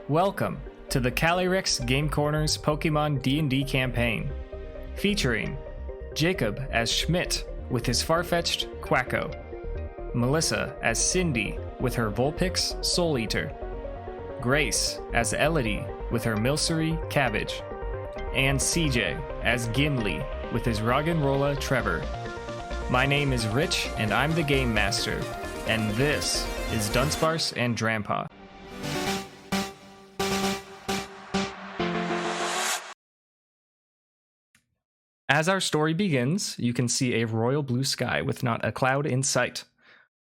Welcome to the Calyrex Game Corner's Pokemon D&D campaign, featuring Jacob as Schmidt with his Farfetch'd Quacko, Melissa as Cindy with her Vulpix Soul Eater, Grace as Elodie with her Milcery Cabbage, and CJ as Gimli with his Roggenrola Trevor. My name is Rich and I'm the Game Master, and this is Dunsparce and Drampa. As our story begins, you can see a royal blue sky with not a cloud in sight.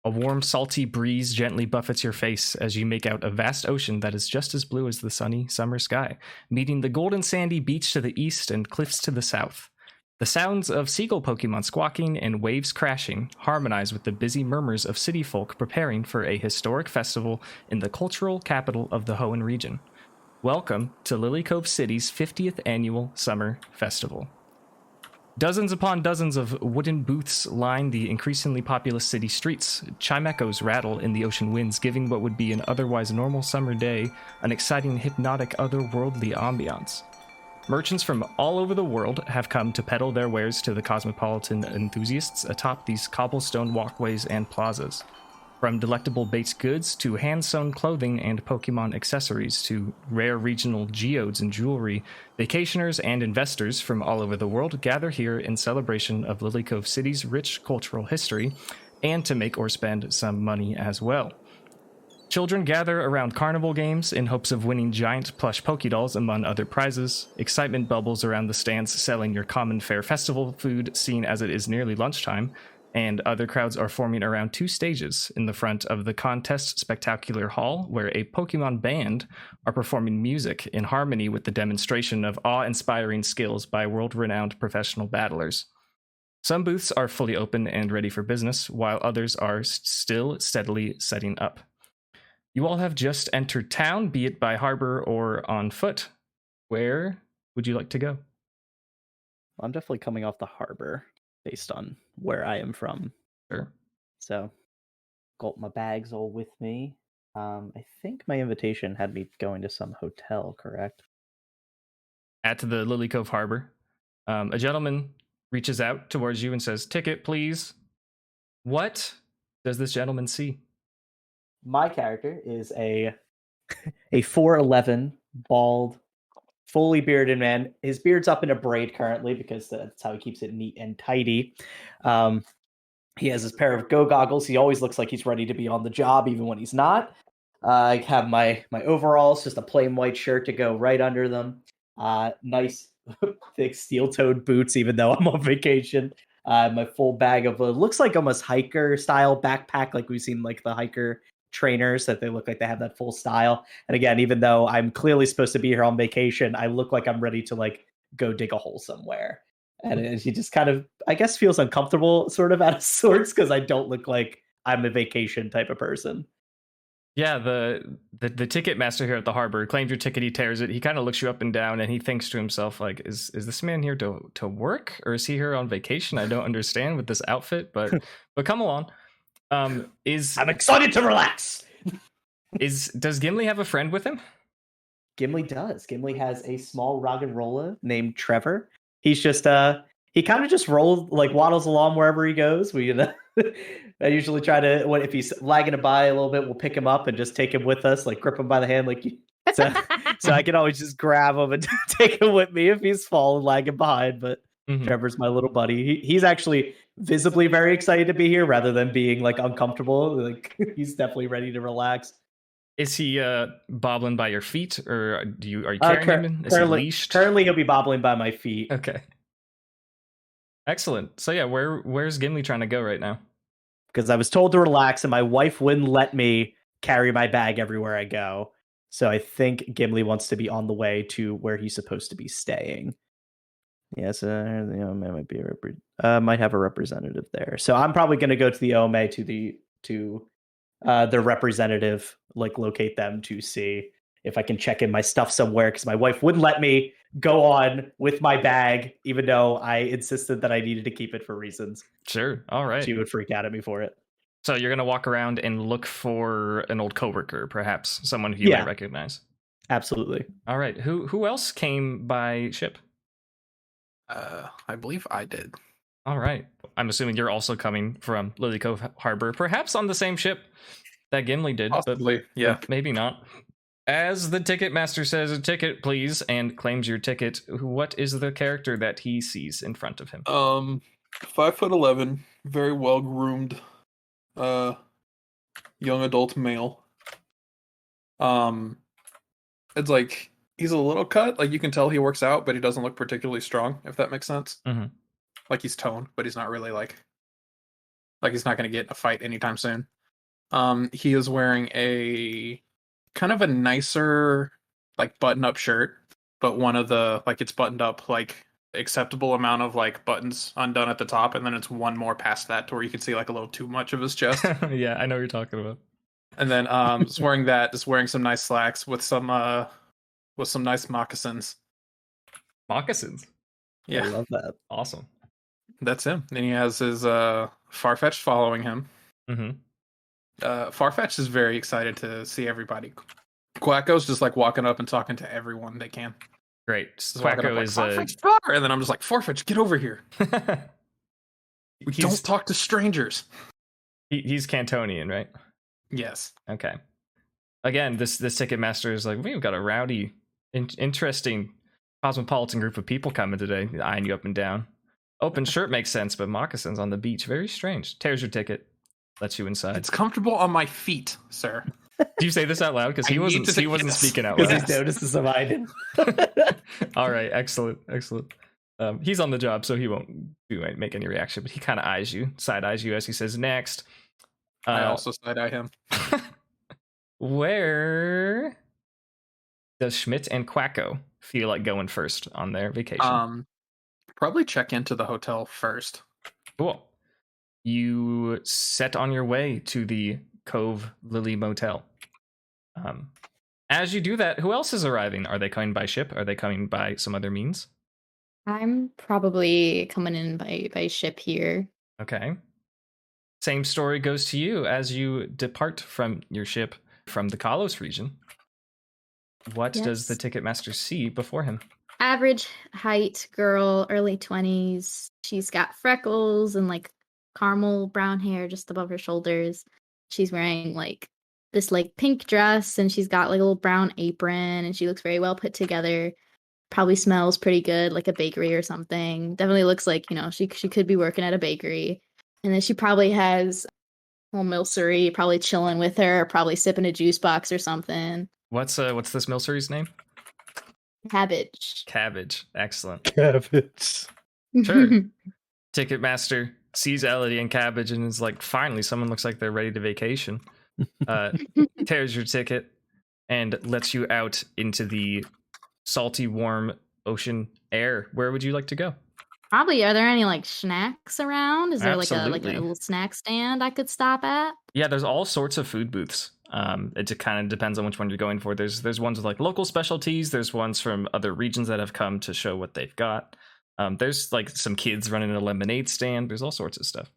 A warm, salty breeze gently buffets your face as you make out a vast ocean that is just as blue as the sunny summer sky, meeting the golden sandy beach to the east and cliffs to the south. The sounds of seagull Pokemon squawking and waves crashing harmonize with the busy murmurs of city folk preparing for a historic festival in the cultural capital of the Hoenn region. Welcome to Lilycove City's 50th annual Summer Festival. Dozens upon dozens of wooden booths line the increasingly populous city streets. Chime echoes rattle in the ocean winds, giving what would be an otherwise normal summer day an exciting, hypnotic, otherworldly ambiance. Merchants from all over the world have come to peddle their wares to the cosmopolitan enthusiasts atop these cobblestone walkways and plazas. From delectable baked goods to hand-sewn clothing and Pokemon accessories to rare regional geodes and jewelry, vacationers and investors from all over the world gather here in celebration of Lilycove City's rich cultural history and to make or spend some money as well. Children gather around carnival games in hopes of winning giant plush Pokédolls among other prizes. Excitement bubbles around the stands selling your common fare festival food, seen as it is nearly lunchtime. And other crowds are forming around two stages in the front of the contest spectacular hall, where a Pokemon band are performing music in harmony with the demonstration of awe-inspiring skills by world-renowned professional battlers. Some booths are fully open and ready for business, while others are still steadily setting up. You all have just entered town, be it by harbor or on foot. Where would you like to go? I'm definitely coming off the harbor based on where I am from. Sure. So, got my bags all with me. I think my invitation had me going to some hotel, correct? At the Lilycove Harbor, a gentleman reaches out towards you and says, "Ticket, please." What does this gentleman see? My character is a 4'11", bald, fully bearded man. His beard's up in a braid currently because that's how he keeps it neat and tidy. He has his pair of go goggles. He always looks like he's ready to be on the job, even when he's not. I have my overalls, just a plain white shirt to go right under them. Nice thick steel-toed boots, even though I'm on vacation. My full bag of looks like almost hiker style backpack, like we've seen like the hiker trainers, that they look like they have that full style. And again, even though I'm clearly supposed to be here on vacation, I look like I'm ready to like go dig a hole somewhere. And he just kind of, I guess, feels uncomfortable sort of out of sorts because I don't look like I'm a vacation type of person. Yeah, the ticket master here at the harbor claims your ticket. He tears it. He kind of looks you up and down, and he thinks to himself, like, is this man here to work, or is he here on vacation? I don't understand with this outfit, but come along. I'm excited to relax. Does Gimli have a friend with him? Gimli does. Gimli has a small Roggenrola named Trevor. He's just he kind of just waddles along wherever he goes. I usually try to, if he's lagging by a little bit, we'll pick him up and just take him with us, like grip him by the hand, so I can always just grab him and take him with me if he's falling lagging behind. But Trevor's my little buddy. He's actually visibly very excited to be here rather than being like uncomfortable. Like he's definitely ready to relax. Is he bobbling by your feet, or are you carrying him? Is he leashed? Currently, he'll be bobbling by my feet. Okay. Excellent. So yeah, where's Gimli trying to go right now? Because I was told to relax, and my wife wouldn't let me carry my bag everywhere I go. So I think Gimli wants to be on the way to where he's supposed to be staying. Yes, might have a representative there. So I'm probably going to go to the OMA to the representative, locate them to see if I can check in my stuff somewhere, because my wife wouldn't let me go on with my bag, even though I insisted that I needed to keep it for reasons. Sure. All right. She would freak out at me for it. So you're going to walk around and look for an old coworker, perhaps someone who you might recognize. Absolutely. All right. Who else came by ship? I believe I did. All right. I'm assuming you're also coming from Lilycove Harbor, perhaps on the same ship that Gimli did, Possibly, yeah. but maybe not. As the ticket master says, "A ticket, please," and claims your ticket, what is the character that he sees in front of him? 5'11", very well groomed, young adult male. It's like he's a little cut. Like you can tell he works out, but he doesn't look particularly strong. If that makes sense. Mm-hmm. Like he's toned, but he's not really like he's not going to get in a fight anytime soon. He is wearing a kind of a nicer like button-up shirt, but one of the like it's buttoned up like acceptable amount of like buttons undone at the top, and then it's one more past that to where you can see like a little too much of his chest. Yeah, I know what you're talking about. And then just wearing some nice slacks with some nice moccasins. Moccasins. Yeah, I love that. Awesome. That's him. And he has his Farfetch'd following him. Mm-hmm. Farfetch'd is very excited to see everybody. Quacko's just like walking up and talking to everyone they can. Great. Just walking Quacko up, is like, Farfetch'd star! And then I'm just like, Farfetch, get over here. We don't talk to strangers. He's Cantonian, right? Yes. Okay. Again, this Ticketmaster is like, we've got a rowdy, interesting, cosmopolitan group of people coming today, eyeing you up and down. Open shirt makes sense, but moccasins on the beach, very strange. Tears your ticket, lets you inside. It's comfortable on my feet, sir. Do you say this out loud? Because he wasn't speaking out loud. Because he notices him hiding. All right, excellent. He's on the job, so he won't make any reaction, but he kind of side eyes you as he says next. I also side-eye him. Where does Schmidt and Quacko feel like going first on their vacation? Probably check into the hotel first. Cool. You set on your way to the Cove Lily Motel. As you do that, who else is arriving? Are they coming by ship? Are they coming by some other means? I'm probably coming in by ship here. Okay. Same story goes to you as you depart from your ship from the Kalos region. What does the Ticketmaster see before him? Average height girl, early 20s. She's got freckles and like caramel brown hair just above her shoulders. She's wearing like this like pink dress, and she's got like a little brown apron, and she looks very well put together. Probably smells pretty good, like a bakery or something. Definitely looks like, you know, she could be working at a bakery. And then she probably has a little milcery, probably chilling with her, probably sipping a juice box or something. What's this milcery's name? Cabbage. Excellent. Cabbage. Sure. Ticketmaster sees Elodie and Cabbage and is like, finally, someone looks like they're ready to vacation. Tears your ticket and lets you out into the salty, warm ocean air. Where would you like to go? Probably. Are there any like snacks around? Is there Absolutely. like a little snack stand I could stop at? Yeah, there's all sorts of food booths. It just kind of depends on which one you're going for. There's ones with like local specialties. There's ones from other regions that have come to show what they've got. There's like some kids running a lemonade stand. There's all sorts of stuff.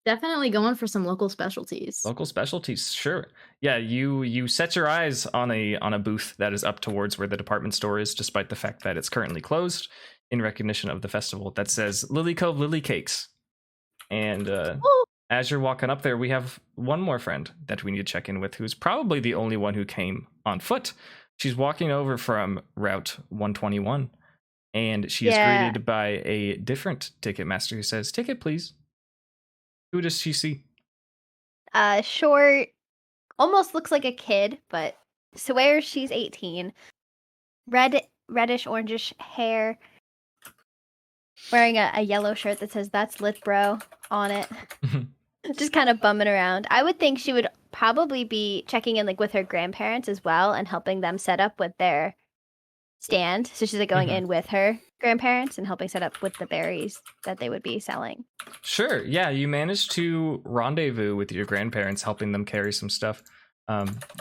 Definitely going for some local specialties. Local specialties, sure. Yeah, you set your eyes on a booth that is up towards where the department store is, despite the fact that it's currently closed in recognition of the festival. That says Lilycove Lily Cakes. And as you're walking up there, we have one more friend that we need to check in with, who's probably the only one who came on foot. She's walking over from Route 121, and she is greeted by a different ticket master who says, "Ticket, please." Who does she see? Short, almost looks like a kid, but swears she's 18. Reddish, orangish hair. Wearing a yellow shirt that says "That's lit, bro" on it. Just kind of bumming around. I would think she would probably be checking in like with her grandparents as well and helping them set up with their stand. So she's like going in with her grandparents and helping set up with the berries that they would be selling. Sure. Yeah, you managed to rendezvous with your grandparents, helping them carry some stuff.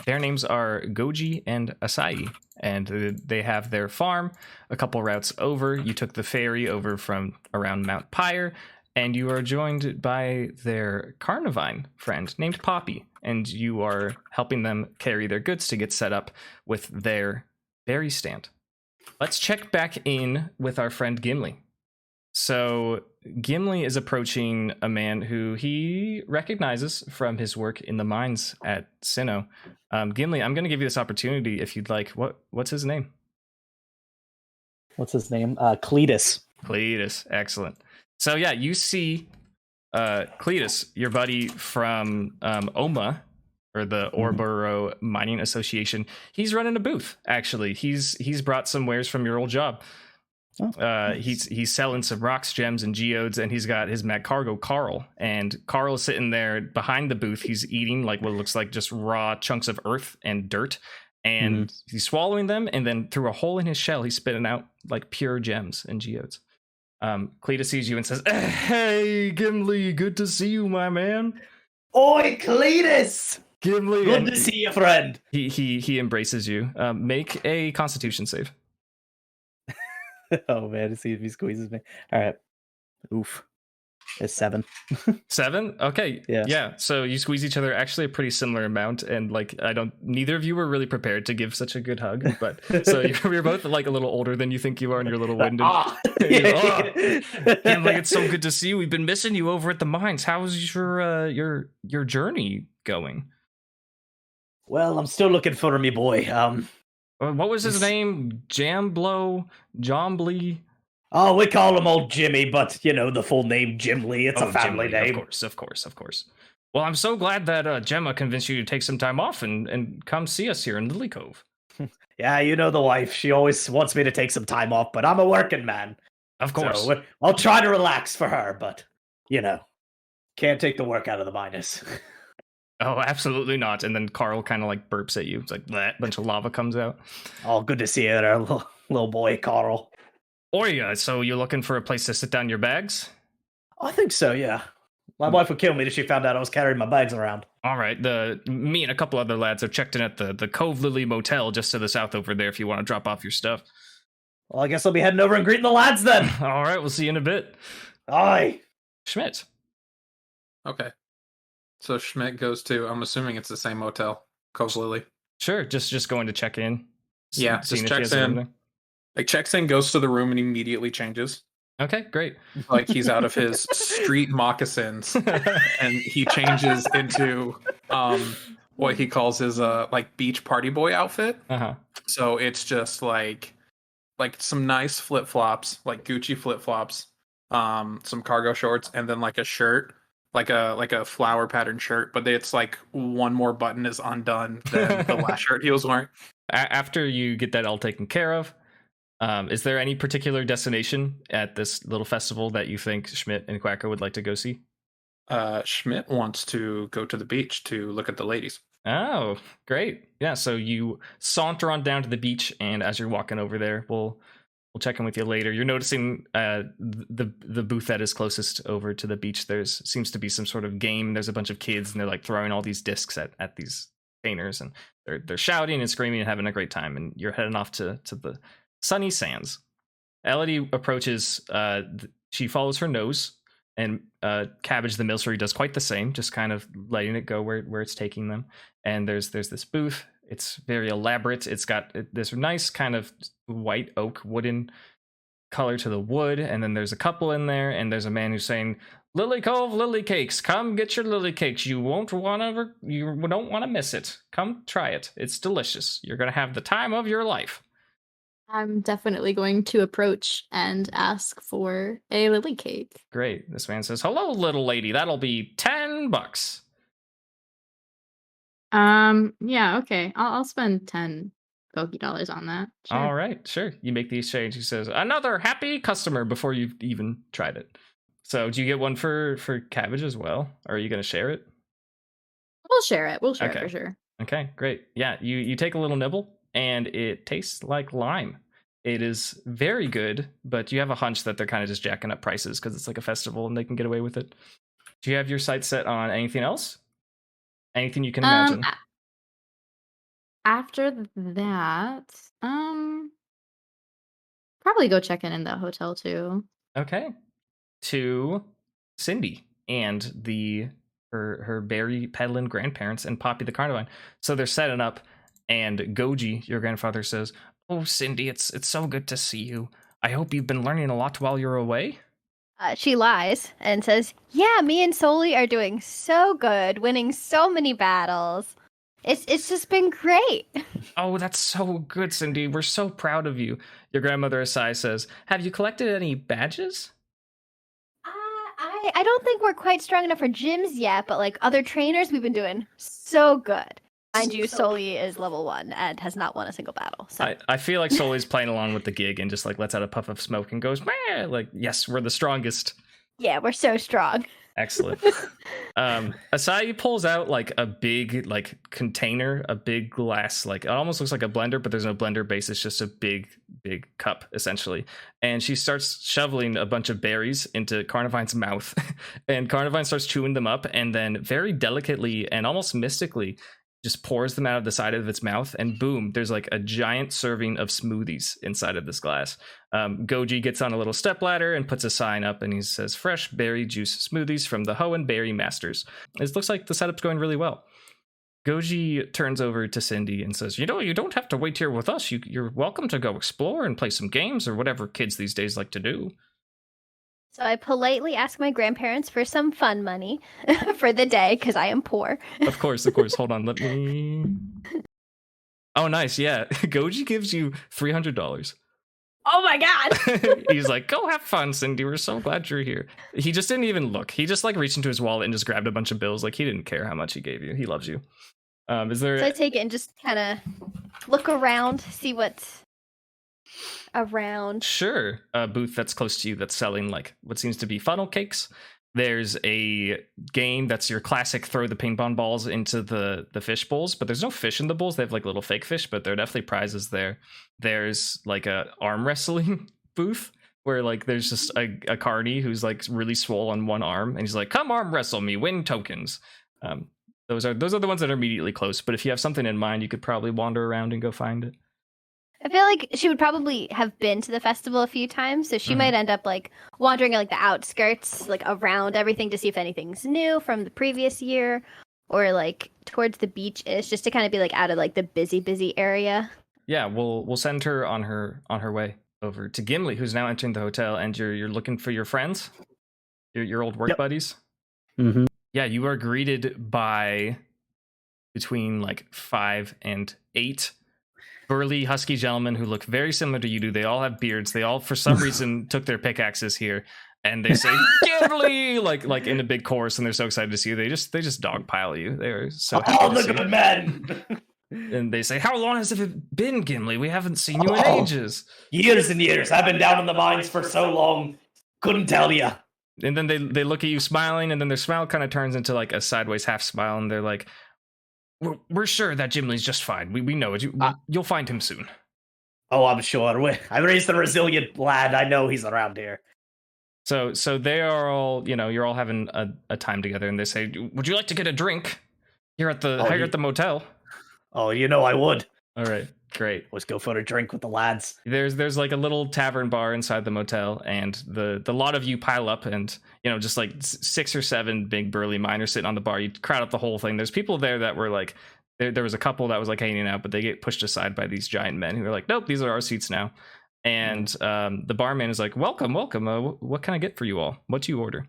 Their names are Goji and Asai, and they have their farm a couple routes over. You took the ferry over from around Mount Pyre and you are joined by their Carnivine friend named Poppy, and you are helping them carry their goods to get set up with their berry stand. Let's check back in with our friend Gimli. So Gimli is approaching a man who he recognizes from his work in the mines at Sinnoh. Gimli, I'm going to give you this opportunity if you'd like. What's his name? What's his name? Cletus. Cletus, excellent. So yeah, you see Cletus, your buddy from OMA, or the Orboro Mining Association. He's running a booth, actually. He's brought some wares from your old job. He's selling some rocks, gems, and geodes, and he's got his mad cargo, Carl. And Carl is sitting there behind the booth. He's eating like what looks like just raw chunks of earth and dirt. And he's swallowing them, and then through a hole in his shell, he's spitting out like pure gems and geodes. Cletus sees you and says, "Hey, Gimli, good to see you, my man." Oi, Cletus! Gimli, Good to see you, friend. He embraces you. Make a Constitution save. Oh man, to see if he squeezes me. All right. Oof. It's 7. 7? Okay. Yeah. So you squeeze each other actually a pretty similar amount, and like neither of you were really prepared to give such a good hug, but so you're both like a little older than you think you are, and you're a little winded. Gimli, it's so good to see you. We've been missing you over at the mines. How's your journey going? Well, I'm still looking for me boy. What was his name? Jamblo? Jombly? Oh, we call him old Jimmy, but you know the full name Gimli. It's a family name. Of course. Well, I'm so glad that Gemma convinced you to take some time off and come see us here in Lilycove. Yeah, you know the wife. She always wants me to take some time off, but I'm a working man. Of course. So I'll try to relax for her, but you know, can't take the work out of the miners. Oh, absolutely not. And then Carl kind of like burps at you. It's like that bunch of lava comes out. Oh, good to see you there, little boy, Carl. Oh yeah, so you're looking for a place to sit down your bags? I think so, yeah. My wife would kill me if she found out I was carrying my bags around. All right, me and a couple other lads have checked in at the Cove Lily Motel just to the south over there if you want to drop off your stuff. Well, I guess I'll be heading over and greeting the lads then. All right, we'll see you in a bit. Aye. Schmidt. Okay. So Schmidt goes to, I'm assuming it's the same motel, Cove Lily. Sure, just going to check in. Yeah, just checks in. Like checks in, goes to the room, and immediately changes. Okay, great. Like he's out of his street moccasins, and he changes into what he calls his like beach party boy outfit. So it's just like some nice flip flops, like Gucci flip flops, some cargo shorts, and then like a shirt. Like a flower pattern shirt, but it's like one more button is undone than the last shirt he was wearing. After you get that all taken care of, is there any particular destination at this little festival that you think Schmidt and Quacker would like to go see? Schmidt wants to go to the beach to look at the ladies. Oh, great. Yeah, so you saunter on down to the beach, and as you're walking over there, we'll check in with you later. You're noticing the booth that is closest over to the beach. There's seems to be some sort of game. There's a bunch of kids, and they're like throwing all these discs at these painters, and they're shouting and screaming and having a great time. And you're heading off to the sunny sands. Elodie approaches. She follows her nose, and Cabbage the Milcery does quite the same, just kind of letting it go where it's taking them. And there's this booth. It's very elaborate. It's got this nice kind of white oak wooden color to the wood, and then there's a couple in there, and there's a man who's saying, "Lilycove lily cakes, come get your lily cakes. You don't want to miss it. Come try it. It's delicious. You're gonna have the time of your life." I'm definitely going to approach and ask for a lily cake. Great. This man says, "Hello, little lady. That'll be $10." Yeah, okay. I'll spend 10 $10 on that. Sure. All right, sure. You make the exchange. He says, "Another happy customer," before you've even tried it. So do you get one for Cabbage as well? Or are you going to share it? We'll share it. We'll share Okay. it for sure. Okay, great. Yeah, you take a little nibble, and it tastes like lime. It is very good, but you have a hunch that they're kind of just jacking up prices because it's like a festival and they can get away with it. Do you have your sights set on anything else? Anything you can imagine? After that, probably go check in that hotel too. Okay. To Cindy and her berry peddling grandparents and Poppy the Carnivine. So they're setting up, and Goji, your grandfather, says, "Oh, Cindy, it's so good to see you. I hope you've been learning a lot while you're away." She lies and says, "Yeah, me and Soli are doing so good, winning so many battles. It's just been great." Oh, that's so good, Cindy. We're so proud of you. Your grandmother Asai says, "Have you collected any badges?" I don't think we're quite strong enough for gyms yet, but like other trainers, we've been doing so good. Mind you, Soli is level 1 and has not won a single battle. So I feel like Soli's playing along with the gig and just like lets out a puff of smoke and goes, "Meh," like, yes, we're the strongest. yeah, we're so strong. Excellent. Asai pulls out like a big like container, a big glass, like it almost looks like a blender, but there's no blender base. It's just a big cup essentially. And she starts shoveling a bunch of berries into Carnivine's mouth, and Carnivine starts chewing them up, and then very delicately and almost mystically just pours them out of the side of its mouth, and boom, there's like a giant serving of smoothies inside of this glass. Goji gets on a little stepladder and puts a sign up, and he says, "Fresh berry juice smoothies from the Hoenn Berry Masters." It looks like the setup's going really well. Goji turns over to Cindy and says, "You know, you don't have to wait here with us. You're welcome to go explore and play some games or whatever kids these days like to do." So I politely ask my grandparents for some fun money for the day because I am poor. Of course. Hold on, let me... Oh, nice, yeah. Goji gives you $300. Oh my god! He's like, "Go have fun, Cindy. We're so glad you're here." He just didn't even look. He just like reached into his wallet and just grabbed a bunch of bills. Like, he didn't care how much he gave you. He loves you. Is there... So I take it and just kind of look around, see what's around. Sure. A booth that's close to you that's selling like what seems to be funnel cakes. There's a game that's your classic throw the ping pong balls into the fish bowls, but there's no fish in the bowls. They have like little fake fish, but there are definitely prizes there. There's like a arm wrestling booth where like there's just a carny who's like really swole on one arm, and he's like, "Come arm wrestle me, win tokens." Those are the ones that are immediately close, but if you have something in mind, you could probably wander around and go find it. I feel like she would probably have been to the festival a few times, so she might end up like wandering like the outskirts, like around everything to see if anything's new from the previous year, or like towards the beach-ish, just to kind of be like out of like the busy area. Yeah, we'll send her on her way over to Gimli, who's now entering the hotel, and you're looking for your friends, your old work buddies. Mm-hmm. Yeah, you are greeted by between like 5 and 8 burly husky gentlemen who look very similar to you do. They all have beards. They all, for some reason, took their pickaxes here, and they say "Gimli" like in a big chorus, and they're so excited to see you. They just dogpile you. They are so happy. Oh, the good men! And they say, "How long has it been, Gimli? We haven't seen you in ages." Years and years. I've been down in the mines for so long. Couldn't tell you. And then they look at you smiling, and then their smile kind of turns into like a sideways half smile, and they're like, We're sure that Gimli's just fine. We know it. You'll find him soon." Oh, I'm sure. I raised a resilient lad. I know he's around here. So they are all, you're all having a time together, and they say, "Would you like to get a drink here at the motel?" Oh, I would. All right, great. Let's go for a drink with the lads. There's like a little tavern bar inside the motel, and the lot of you pile up, and just like 6 or 7 big burly miners sitting on the bar. You crowd up the whole thing. There's people there that were like, there was a couple that was like hanging out, but they get pushed aside by these giant men who are like, "Nope, these are our seats now." And the barman is like, welcome. What can I get for you all? What do you order?"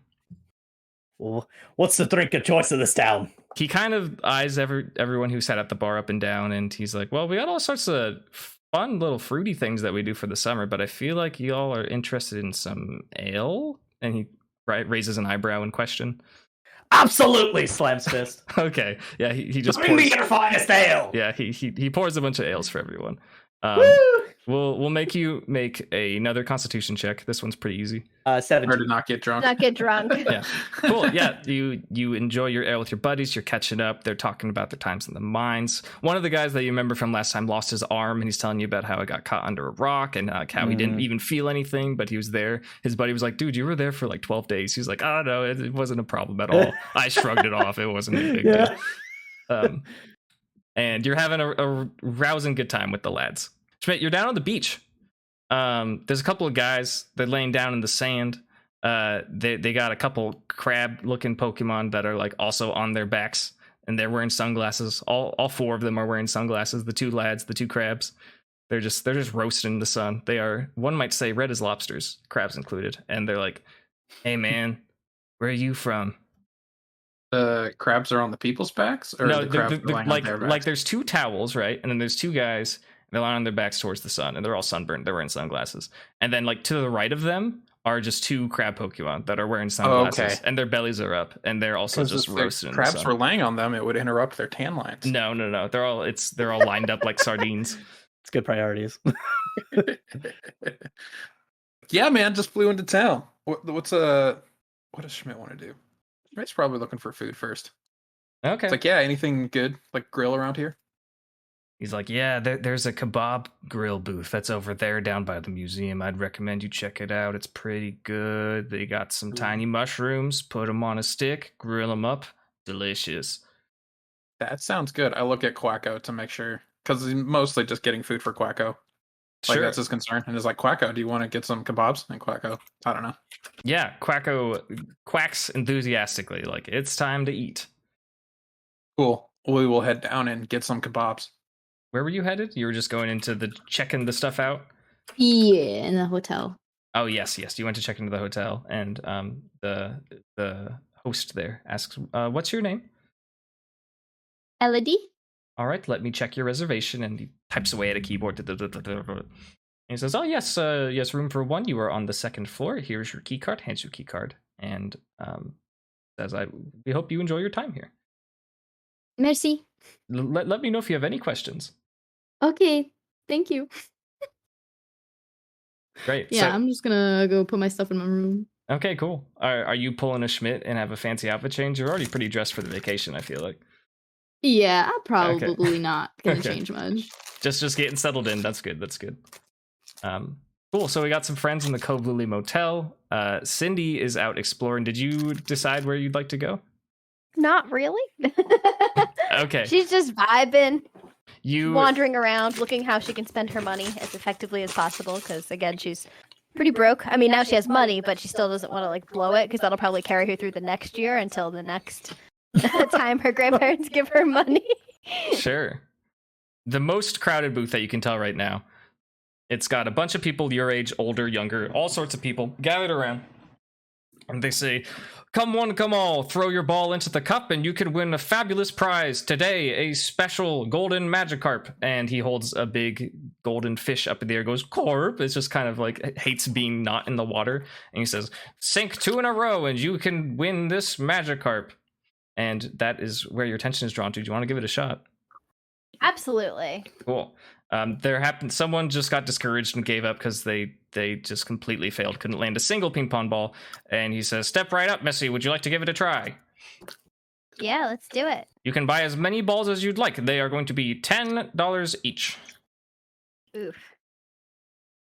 Well, what's the drink of choice of this town? He kind of eyes everyone who sat at the bar up and down, and he's like, "Well, we got all sorts of fun little fruity things that we do for the summer, but I feel like you all are interested in some ale." And he raises an eyebrow in question. Absolutely, slams fist. Okay, yeah, he just bring me your finest ale. Yeah, he pours a bunch of ales for everyone. Woo! We'll make you make another Constitution check. This one's pretty easy. 17. Or to not get drunk. Not get drunk. Yeah, cool. Yeah, you enjoy your ale with your buddies. You're catching up. They're talking about their times in the mines. One of the guys that you remember from last time lost his arm, and he's telling you about how it got caught under a rock and how he didn't even feel anything, but he was there. His buddy was like, "Dude, you were there for like 12 days." He's like, "Oh no, it wasn't a problem at all." I shrugged it off. It wasn't a big deal. And you're having a rousing good time with the lads. Schmidt, you're down on the beach. There's a couple of guys. They're laying down in the sand. They got a couple crab looking Pokemon that are like also on their backs, and they're wearing sunglasses. All 4 of them are wearing sunglasses. The 2 lads, the 2 crabs, they're just roasting in the sun. They are, one might say, red as lobsters, crabs included, and they're like, "Hey man, where are you from?" The crabs are on the people's backs, or No, the crabs are lying on their backs? like there's 2 towels, right? And then there's 2 guys. They're lying on their backs towards the sun, and they're all sunburned. They're wearing sunglasses. And then, like, to the right of them are just 2 crab Pokemon that are wearing sunglasses, okay. and their bellies are up, and they're also just roasting. In the crabs sun. were laying on them, it would interrupt their tan lines. No. They're all lined up like sardines. It's good priorities. Yeah, man, just flew into town. What does Schmidt want to do? Schmidt's probably looking for food first. Okay. It's like, yeah, anything good, like grill around here? He's like, yeah, there's a kebab grill booth that's over there down by the museum. I'd recommend you check it out. It's pretty good. They got some tiny mushrooms. Put them on a stick, grill them up. Delicious. That sounds good. I look at Quacko to make sure, because he's mostly just getting food for Quacko. Like, Sure. that's his concern. And he's like, Quacko, do you want to get some kebabs? And Quacko, I don't know. Yeah, Quacko quacks enthusiastically, like, it's time to eat. Cool. We will head down and get some kebabs. Where were you headed? You were just going into the checking the stuff out? Yeah, in the hotel. Oh, yes. You went to check into the hotel, and the host there asks, what's your name? Elodie? All right, let me check your reservation. And he types away at a keyboard. And he says, oh, yes, room for 1. You are on the 2nd floor. Here's your key card. Hands your key card. And says, we hope you enjoy your time here. Merci. Let me know if you have any questions. Okay, thank you. Great. Yeah, So, I'm just gonna go put my stuff in my room. okay, cool. Are you pulling a Schmidt and have a fancy outfit change? You're already pretty dressed for the vacation, I feel like. Yeah, I'm probably not gonna Okay. change much. Just getting settled in. That's good. Cool. So we got some friends in the Cove Lily Motel. Cindy is out exploring. Did you decide where you'd like to go? Not really. Okay. She's just vibing, You wandering around, looking how she can spend her money as effectively as possible. Because again, she's pretty broke. I mean, now she has money, but she still doesn't want to like blow it because that'll probably carry her through the next year until the next time her grandparents give her money. Sure. The most crowded booth that you can tell right now. It's got a bunch of people your age, older, younger, all sorts of people gathered around. And they say, come one, come all, throw your ball into the cup and you can win a fabulous prize. Today, a special golden Magikarp. And he holds a big golden fish up in the air, goes, Corp. It's just kind of like, hates being not in the water. And he says, sink 2 in a row and you can win this Magikarp. And that is where your attention is drawn to. Do you want to give it a shot? Absolutely. Cool. Someone just got discouraged and gave up because they just completely failed, couldn't land a single ping pong ball. And he says, step right up, Missy. Would you like to give it a try? Yeah, let's do it. You can buy as many balls as you'd like. They are going to be $10 each. Oof.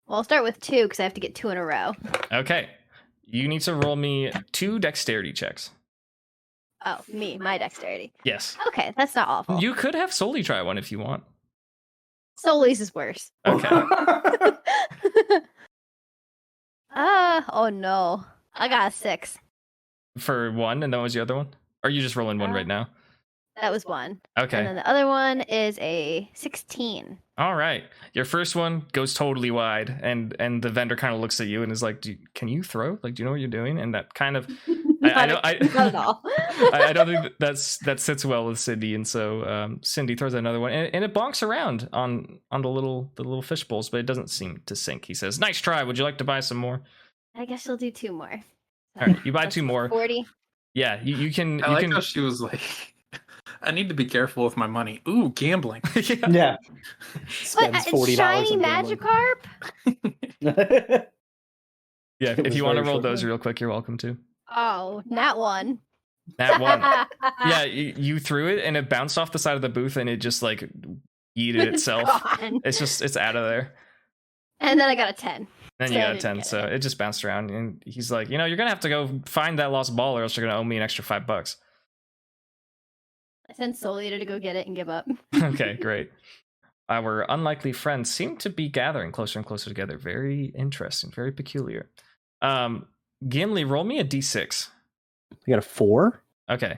Well, I'll start with 2 because I have to get 2 in a row. Okay. You need to roll me 2 dexterity checks. Oh, my dexterity. Yes. Okay, that's not awful. You could have Soli try one if you want. Soli's is worse. Okay. Oh no. I got a 6. For 1, and that was the other one? Or are you just rolling 1 right now? That was 1. And Okay. then the other one is a 16. All right. Your first one goes totally wide, and the vendor kind of looks at you and is like, can you throw? Like, do you know what you're doing? And that kind of... Not at all. I don't think that sits well with Cindy, and so Cindy throws another one, and it bonks around on the little fish bowls, but it doesn't seem to sink. He says, "Nice try. Would you like to buy some more?" I guess she'll do 2 more. All right, you buy 2 more. 40. Yeah, you can. I You like can. how she was like, I need to be careful with my money. Ooh, gambling. Yeah. But Spends it's $40 shiny on gambling. Magikarp? Yeah, It if was you want to very roll short those lived. real quick, you're welcome to. Oh, nat 1. That one. Yeah, you threw it, and it bounced off the side of the booth, and it just like yeeted itself. Gone. It's out of there. And then I got a 10. Then So you I got a didn't 10, get so it just bounced around, and he's like, you're gonna have to go find that lost ball, or else you're gonna owe me an extra $5. I sent Soliator to go get it and give up. Okay, great. Our unlikely friends seem to be gathering closer and closer together. Very interesting, very peculiar. Gimli, roll me a d6. I got a 4. Okay.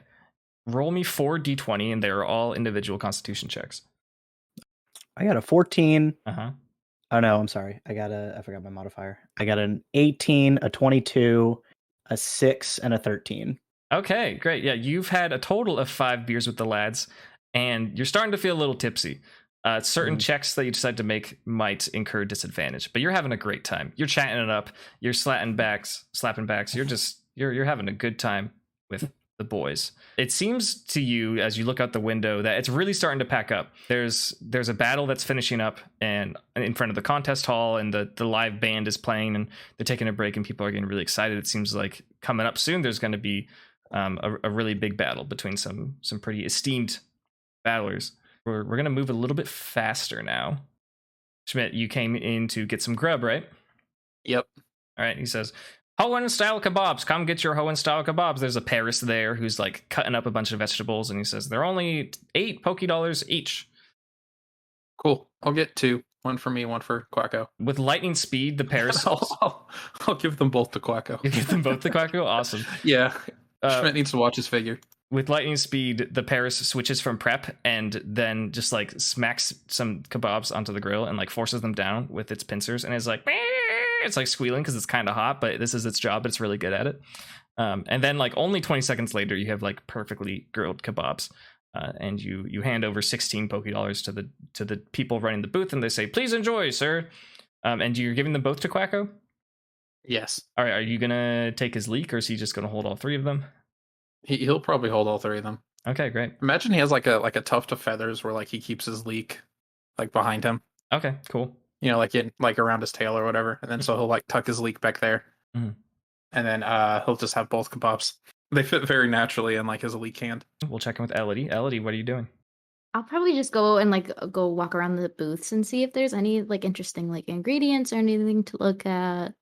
Roll me 4 d20, and they are all individual constitution checks. I got a 14. Uh-huh. Oh no, I'm sorry. I forgot my modifier. I got an 18, a 22, a 6, and a 13. Okay, great. Yeah, you've had a total of 5 beers with the lads, and you're starting to feel a little tipsy. Certain checks that you decide to make might incur disadvantage, but you're having a great time. You're chatting it up. You're slapping backs. You're having a good time with the boys. It seems to you as you look out the window that it's really starting to pack up. There's a battle that's finishing up and in front of the contest hall, and the live band is playing, and they're taking a break, and people are getting really excited. It seems like coming up soon there's going to be a really big battle between some pretty esteemed battlers. We're going to move a little bit faster now. Schmidt, you came in to get some grub, right? Yep. All right, he says, Hoenn style kebabs, come get your Hoenn style kebabs. There's a Paris there who's like cutting up a bunch of vegetables, and he says they're only 8 $8 each. Cool. I'll get 2. 1 for me, 1 for Quacko. With lightning speed, the Paris... I'll give them both to Quacko. You give them both to Quacko? Awesome. Yeah. Schmidt needs to watch his figure. With lightning speed, the Paris switches from prep and then just like smacks some kebabs onto the grill and like forces them down with its pincers, and is like, it's like squealing because it's kind of hot, but this is its job. But it's really good at it. And then like only 20 seconds later, you have like perfectly grilled kebabs, and you hand over 16 $16 to the people running the booth, and they say, "Please enjoy, sir." And you're giving them both to Quacko? Yes. All right. Are you gonna take his leak, or is he just gonna hold all 3 of them? He'll probably hold all 3 of them. Okay, great. Imagine he has like a tuft of feathers where like he keeps his leak like behind him. Okay, cool. You know, like around his tail or whatever, and then so he'll like tuck his leak back there, and then he'll just have both kebabs. They fit very naturally in like his leak hand. We'll check in with Elodie. Elodie, what are you doing? I'll probably just go and like go walk around the booths and see if there's any like interesting like ingredients or anything to look at.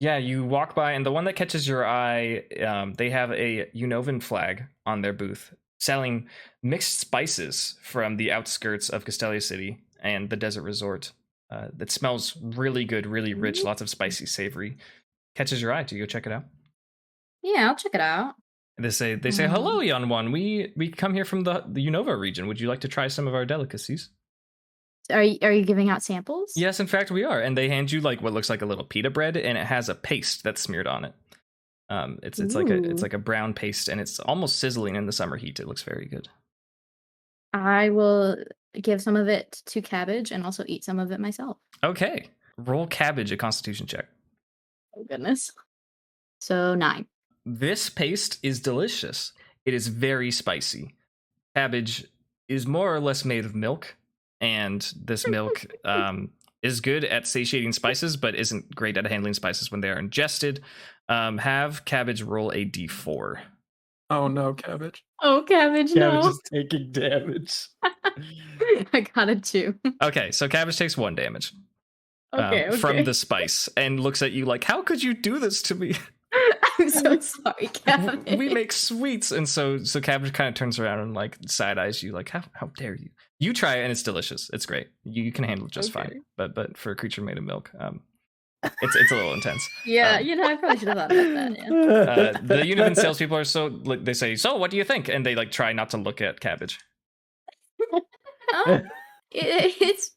Yeah, you walk by, and the one that catches your eye, they have a Unovan flag on their booth selling mixed spices from the outskirts of Castelia City and the desert resort. That smells really good, really rich, lots of spicy, savory. Catches your eye. Do you go check it out? Yeah, I'll check it out. They say, hello, young one. We come here from the Unova region. Would you like to try some of our delicacies? Are you giving out samples? Yes, in fact, we are. And they hand you like what looks like a little pita bread, and it has a paste that's smeared on it. It's like a brown paste, and it's almost sizzling in the summer heat. It looks very good. I will give some of it to Cabbage and also eat some of it myself. Okay. Roll Cabbage a constitution check. Oh goodness. So 9. This paste is delicious. It is very spicy. Cabbage is more or less made of milk, and this milk is good at satiating spices, but isn't great at handling spices when they are ingested. Have Cabbage roll a d4. Oh no, Cabbage. Oh, Cabbage, no. Cabbage is taking damage. I got a 2. Okay, so Cabbage takes 1 damage Okay. from the spice and looks at you like, how could you do this to me? I'm so sorry, Cabbage. We make sweets. And so Cabbage kind of turns around and like side eyes you like, how dare you? You try it and it's delicious. It's great. You can handle it just fine. But for a creature made of milk, it's a little intense. Yeah, I probably should have thought about that. Yeah. The Univen salespeople are so like, they say, so what do you think? And they like try not to look at Cabbage. It's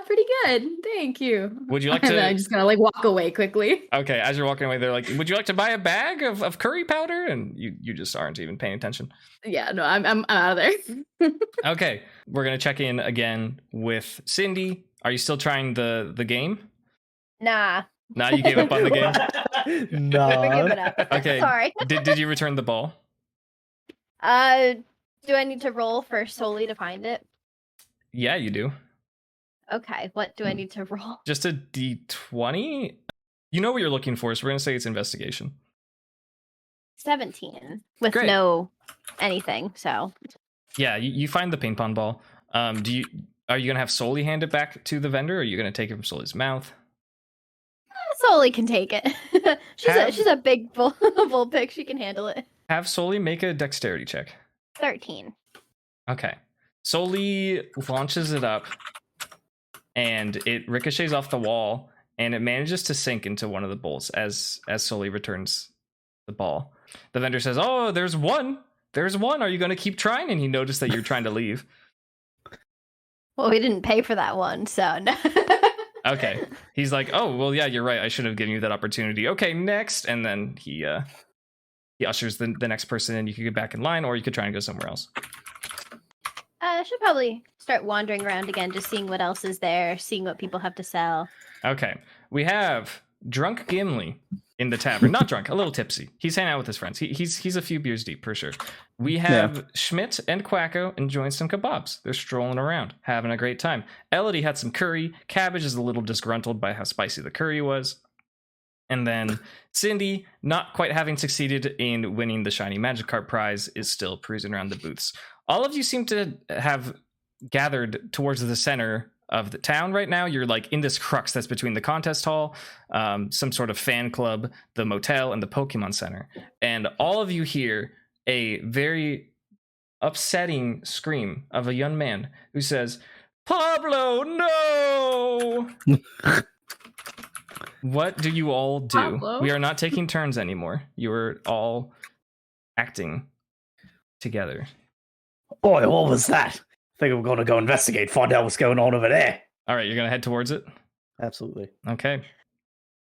pretty good. Thank you. Would you like to? I'm just gonna like walk away quickly. Okay, as you're walking away, they're like, "Would you like to buy a bag of curry powder?" And you just aren't even paying attention. Yeah, no, I'm out of there. Okay, we're gonna check in again with Cindy. Are you still trying the game? Nah. Nah, you gave up on the game. We're giving up. Okay. Sorry. Did you return the ball? Do I need to roll for solely to find it? Yeah, you do. Okay, what do I need to roll? Just a d20. You know what you're looking for, so we're gonna say it's investigation. 17 with Great. no anything. So yeah, you find the ping pong ball. Are you gonna have Soli hand it back to the vendor, or are you gonna take it from Soli's mouth? Soli can take it. she's a big bull pig. She can handle it. Have Soli make a dexterity check. 13. Okay. Soli launches it up, and it ricochets off the wall and it manages to sink into one of the bowls as Sully returns the ball. The vendor says, "Oh, there's one. There's one. Are you going to keep trying?" And he noticed that you're trying to leave. Well, we didn't pay for that one, so no. Okay. He's like, "Oh, well, yeah, you're right. I should have given you that opportunity. Okay, next." And then he ushers the next person in. You could get back in line, or you could try and go somewhere else. I should probably start wandering around again, just seeing what else is there, seeing what people have to sell. Okay. We have drunk Gimli in the tavern. Not drunk, a little tipsy. He's hanging out with his friends. He's a few beers deep for sure. We have Schmidt and Quacko enjoying some kebabs. They're strolling around, having a great time. Elodie had some curry. Cabbage is a little disgruntled by how spicy the curry was. And then Cindy, not quite having succeeded in winning the Shiny Magikarp prize, is still cruising around the booths. All of you seem to have gathered towards the center of the town right now. You're like in this crux that's between the contest hall, some sort of fan club, the motel, and the Pokemon Center. And all of you hear a very upsetting scream of a young man who says, "Pablo, no!" What do you all do? Pablo? We are not taking turns anymore. You are all acting together. Boy, what was that? I think we're going to go investigate, find out what's going on over there. All right, you're going to head towards it? Absolutely. Okay.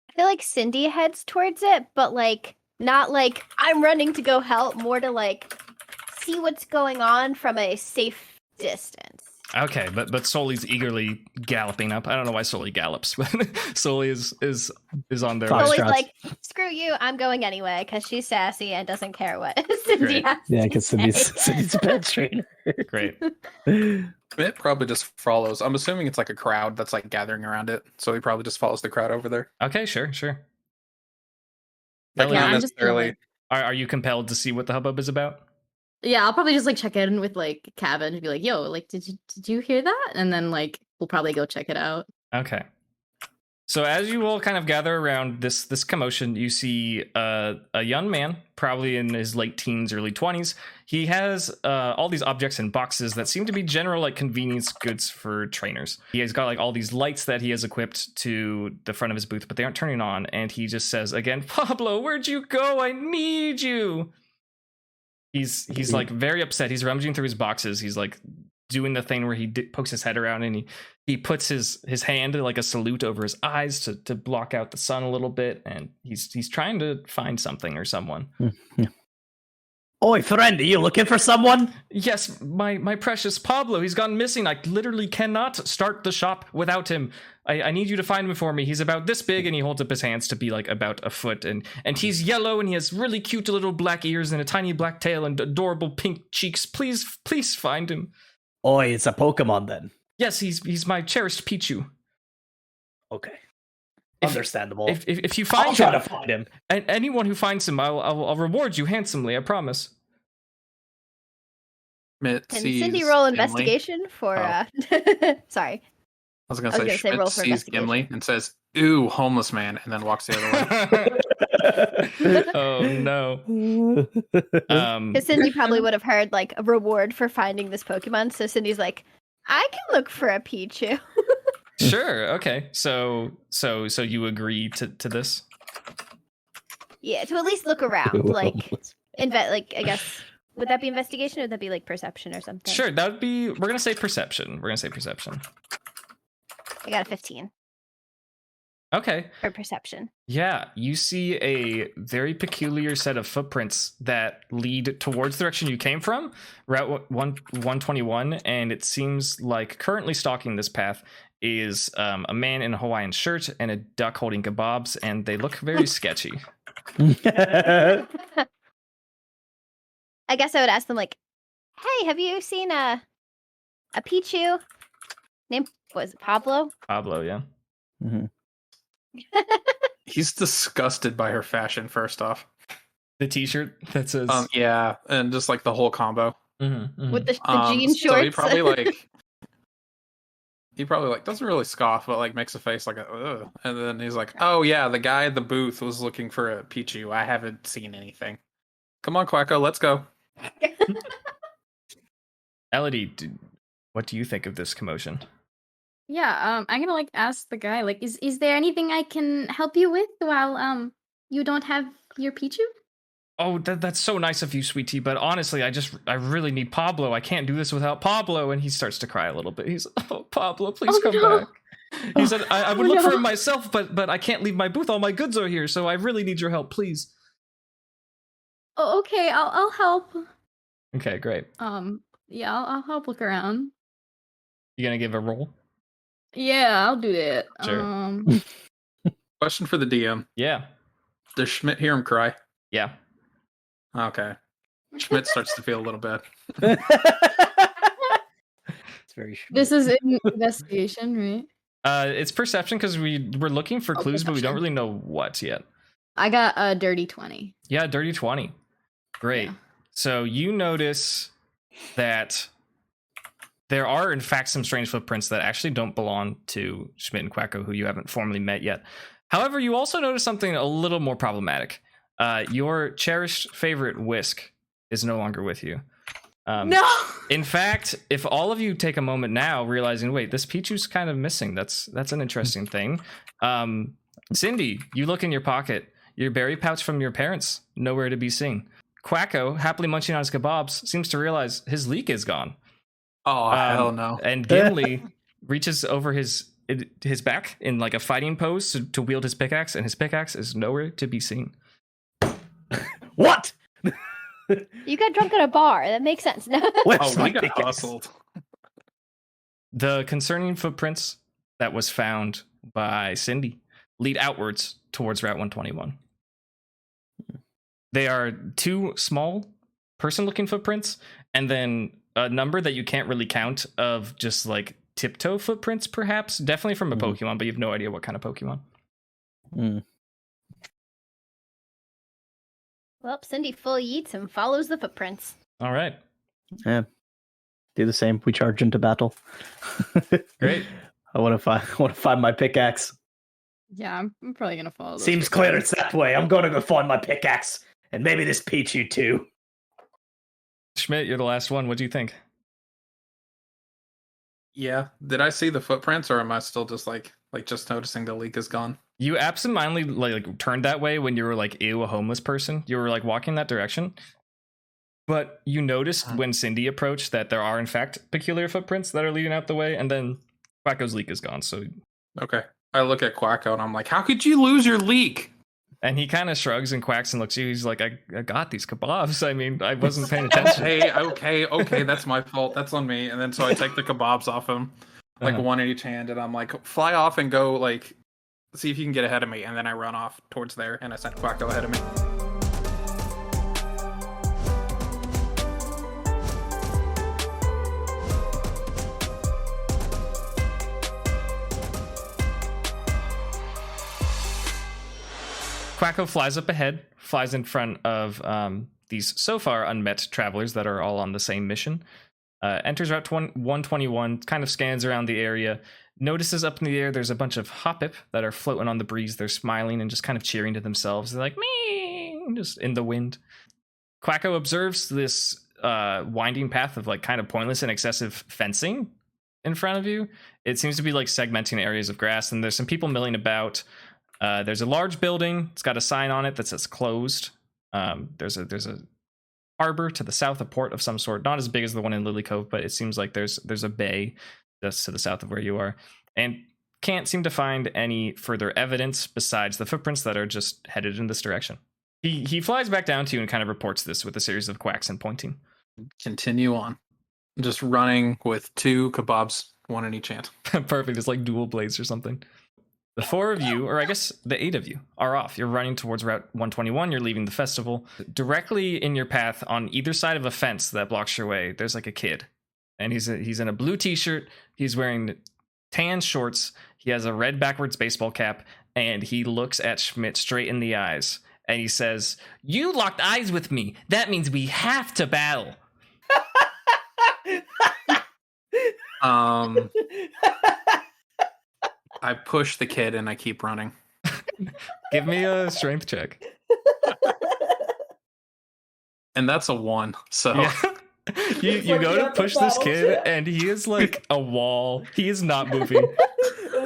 I feel like Cindy heads towards it, but like not like I'm running to go help, more to like see what's going on from a safe distance. Okay, but Sully's eagerly galloping up. I don't know why Sully gallops, but Sully is on their Fox way. Sully's Shots. like, screw you, I'm going anyway, because she's sassy and doesn't care what Cindy Great. has Yeah, to because say. Cindy's a pet trainer. Great. It probably just follows. I'm assuming it's like a crowd that's like gathering around it, so he probably just follows the crowd over there. Okay, sure. Like Ellie, Yeah, not I'm just gonna, necessarily. like- are you compelled to see what the hubbub is about? Yeah, I'll probably just like check in with like Cabin and be like, "Yo, like, did you hear that?" And then like we'll probably go check it out. Okay. So as you all kind of gather around this commotion, you see a young man, probably in his late teens, early 20s. He has all these objects in boxes that seem to be general like convenience goods for trainers. He has got like all these lights that he has equipped to the front of his booth, but they aren't turning on. And he just says again, "Pablo, where'd you go? I need you." He's like very upset. He's rummaging through his boxes. He's like doing the thing where he pokes his head around and he puts his hand like a salute over his eyes to block out the sun a little bit, and he's trying to find something or someone. Oi, friend, are you looking for someone? Yes, my precious Pablo, he's gone missing. I literally cannot start the shop without him. I need you to find him for me. He's about this big, and he holds up his hands to be like about a foot, and he's yellow, and he has really cute little black ears and a tiny black tail and adorable pink cheeks. Please find him. Oi, it's a Pokemon then. Yes, he's my cherished Pichu. Okay. If- Understandable. If you I'll find try him, to find him. and anyone who finds him, I'll reward you handsomely. I promise. Schmidt Can sees Cindy roll Gimli. investigation for I sorry. was gonna I was say gonna say Schmidt roll for sees investigation. Gimli and says, "Ooh, homeless man," and then walks the other way. Oh no. Because Cindy probably would have heard like a reward for finding this Pokemon, so Cindy's like, I can look for a Pichu. Sure. Okay. So you agree to this? Yeah, to at least look around, like like I guess would that be investigation or would that be like perception or something? Sure. That would be. We're gonna say perception. I got a 15 Okay. for perception. Yeah. You see a very peculiar set of footprints that lead towards the direction you came from, Route 121, and it seems like currently stalking this path is a man in a Hawaiian shirt and a duck holding kebabs, and they look very sketchy. I guess I would ask them like, hey, have you seen a Pichu? Name was it Pablo? Pablo, yeah. Mhm. He's disgusted by her fashion. First off, The T-shirt that says. yeah, and just like the whole combo. With the jean So shorts. he probably like doesn't really scoff, but like makes a face like ugh. And then he's like, "Oh yeah, the guy at the booth was looking for a Pichu. I haven't seen anything. Come on, Quacko, let's go." Elodie, what do you think of this commotion? Yeah, I'm gonna ask the guy, is there anything I can help you with while you don't have your Pichu? Oh, that's so nice of you, sweetie. But honestly, I really need Pablo. I can't do this without Pablo. And he starts to cry a little bit. He's, oh, Pablo, please come back. He said, I would look for him myself, but I can't leave my booth. All my goods are here, so I really need your help, please. Oh, okay, I'll help. Okay, great. Yeah, I'll help look around. You gonna give a roll? Yeah, I'll do that. Sure. Question for the DM. Yeah. Does Schmidt hear him cry? Yeah. Okay. Schmidt starts to feel a little bad. It's very short. This is an investigation, right? It's perception because we're looking for clues, but we don't really know what yet. I got a dirty 20. Yeah, dirty 20. Great. Yeah. So you notice that there are, in fact, some strange footprints that actually don't belong to Schmidt and Quacko, who you haven't formally met yet. However, you also notice something a little more problematic. Your cherished favorite, Whisk, is no longer with you. No! In fact, if all of you take a moment now, realizing, wait, this Pichu's kind of missing. That's an interesting thing. Cindy, you look in your pocket. Your berry pouch from your parents, nowhere to be seen. Quacko, happily munching on his kebabs, seems to realize his leek is gone. Oh, hell no. And Gimli reaches over his back in like a fighting pose to wield his pickaxe, and his pickaxe is nowhere to be seen. What? You got drunk at a bar. That makes sense. No. Where's Oh, my we got pickaxe? hustled. The concerning footprints that was found by Cindy lead outwards towards Route 121. They are two small person-looking footprints, and then a number that you can't really count of just like tiptoe footprints, perhaps. Definitely from a Pokemon, but you have no idea what kind of Pokemon. Well, Cindy fully eats and follows the footprints. All right. Yeah. Do the same. We charge into battle. Great. I want to find my pickaxe. Yeah, I'm probably gonna follow those. Seems clear it's that way. I'm going to go find my pickaxe. And maybe this Pichu too. Schmidt, you're the last one. What do you think? Yeah. Did I see the footprints, or am I still just like just noticing the leak is gone? You absentmindedly like turned that way when you were like, ew, a homeless person. You were like walking that direction. But you noticed when Cindy approached that there are in fact peculiar footprints that are leading out the way, and then Quacko's leak is gone. So Okay. I look at Quacko and I'm like, how could you lose your leak? and he kind of shrugs and quacks and looks at you. He's like, I got these kebabs. I mean, I wasn't paying attention. Hey, okay, that's my fault. That's on me. And then so I take the kebabs off him, like one in each hand, and I'm like, fly off and go like see if you can get ahead of me. And then I run off towards there and I send Quacko ahead of me. Quacko flies up ahead, flies in front of these so far unmet travelers that are all on the same mission. Enters Route 121, kind of scans around the area, notices up in the air there's a bunch of Hoppip that are floating on the breeze. They're smiling and just kind of cheering to themselves. They're like, me, just in the wind. Quacko observes this winding path of like kind of pointless and excessive fencing in front of you. It seems to be like segmenting areas of grass, and there's some people milling about. There's a large building. It's got a sign on it that says closed. There's a harbor to the south, a port of some sort, not as big as the one in Lilycove, but it seems like there's a bay just to the south of where you are, and can't seem to find any further evidence besides the footprints that are just headed in this direction. He flies back down to you and kind of reports this with a series of quacks and pointing. Continue on. Just running with 2 kebabs, 1 in each hand. Perfect. It's like dual blades or something. The 4 of you, or I guess the 8 of you, are off. You're running towards Route 121. You're leaving the festival. Directly in your path, on either side of a fence that blocks your way, there's like a kid. And he's in a blue t-shirt. He's wearing tan shorts. He has a red backwards baseball cap. And he looks at Schmidt straight in the eyes. And he says, "You locked eyes with me. That means we have to battle." I push the kid and I keep running. Give me a strength check. And that's a 1. So Yeah. You go to push this kid, and he is like a wall. He is not moving.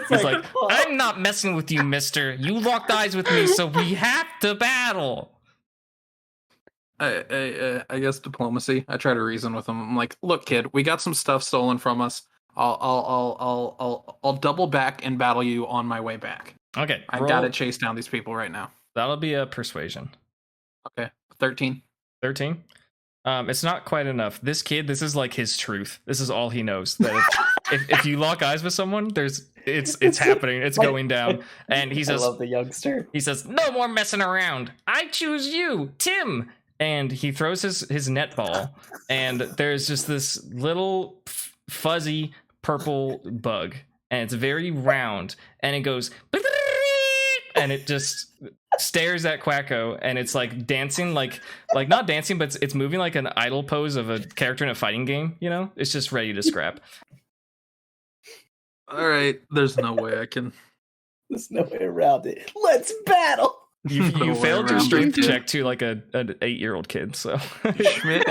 He's like, I'm not messing with you, mister. You locked eyes with me, so we have to battle. I guess diplomacy. I try to reason with him. I'm like, look, kid, we got some stuff stolen from us. I'll double back and battle you on my way back. Okay, I gotta chase down these people right now. That'll be a persuasion. Okay, 13. 13. It's not quite enough. This kid, this is like his truth. This is all he knows. That if you lock eyes with someone, it's happening. It's going down. And he says, I love the youngster. He says, no more messing around. I choose you, Tim. And he throws his netball, and there's just this little fuzzy purple bug, and it's very round, and it goes, and it just stares at Quacko, and it's like dancing, like not dancing, but it's moving like an idle pose of a character in a fighting game. You know, it's just ready to scrap. All right, there's no way I can. There's no way around it. Let's battle. You failed your strength check to like an 8-year-old kid, so. Schmidt.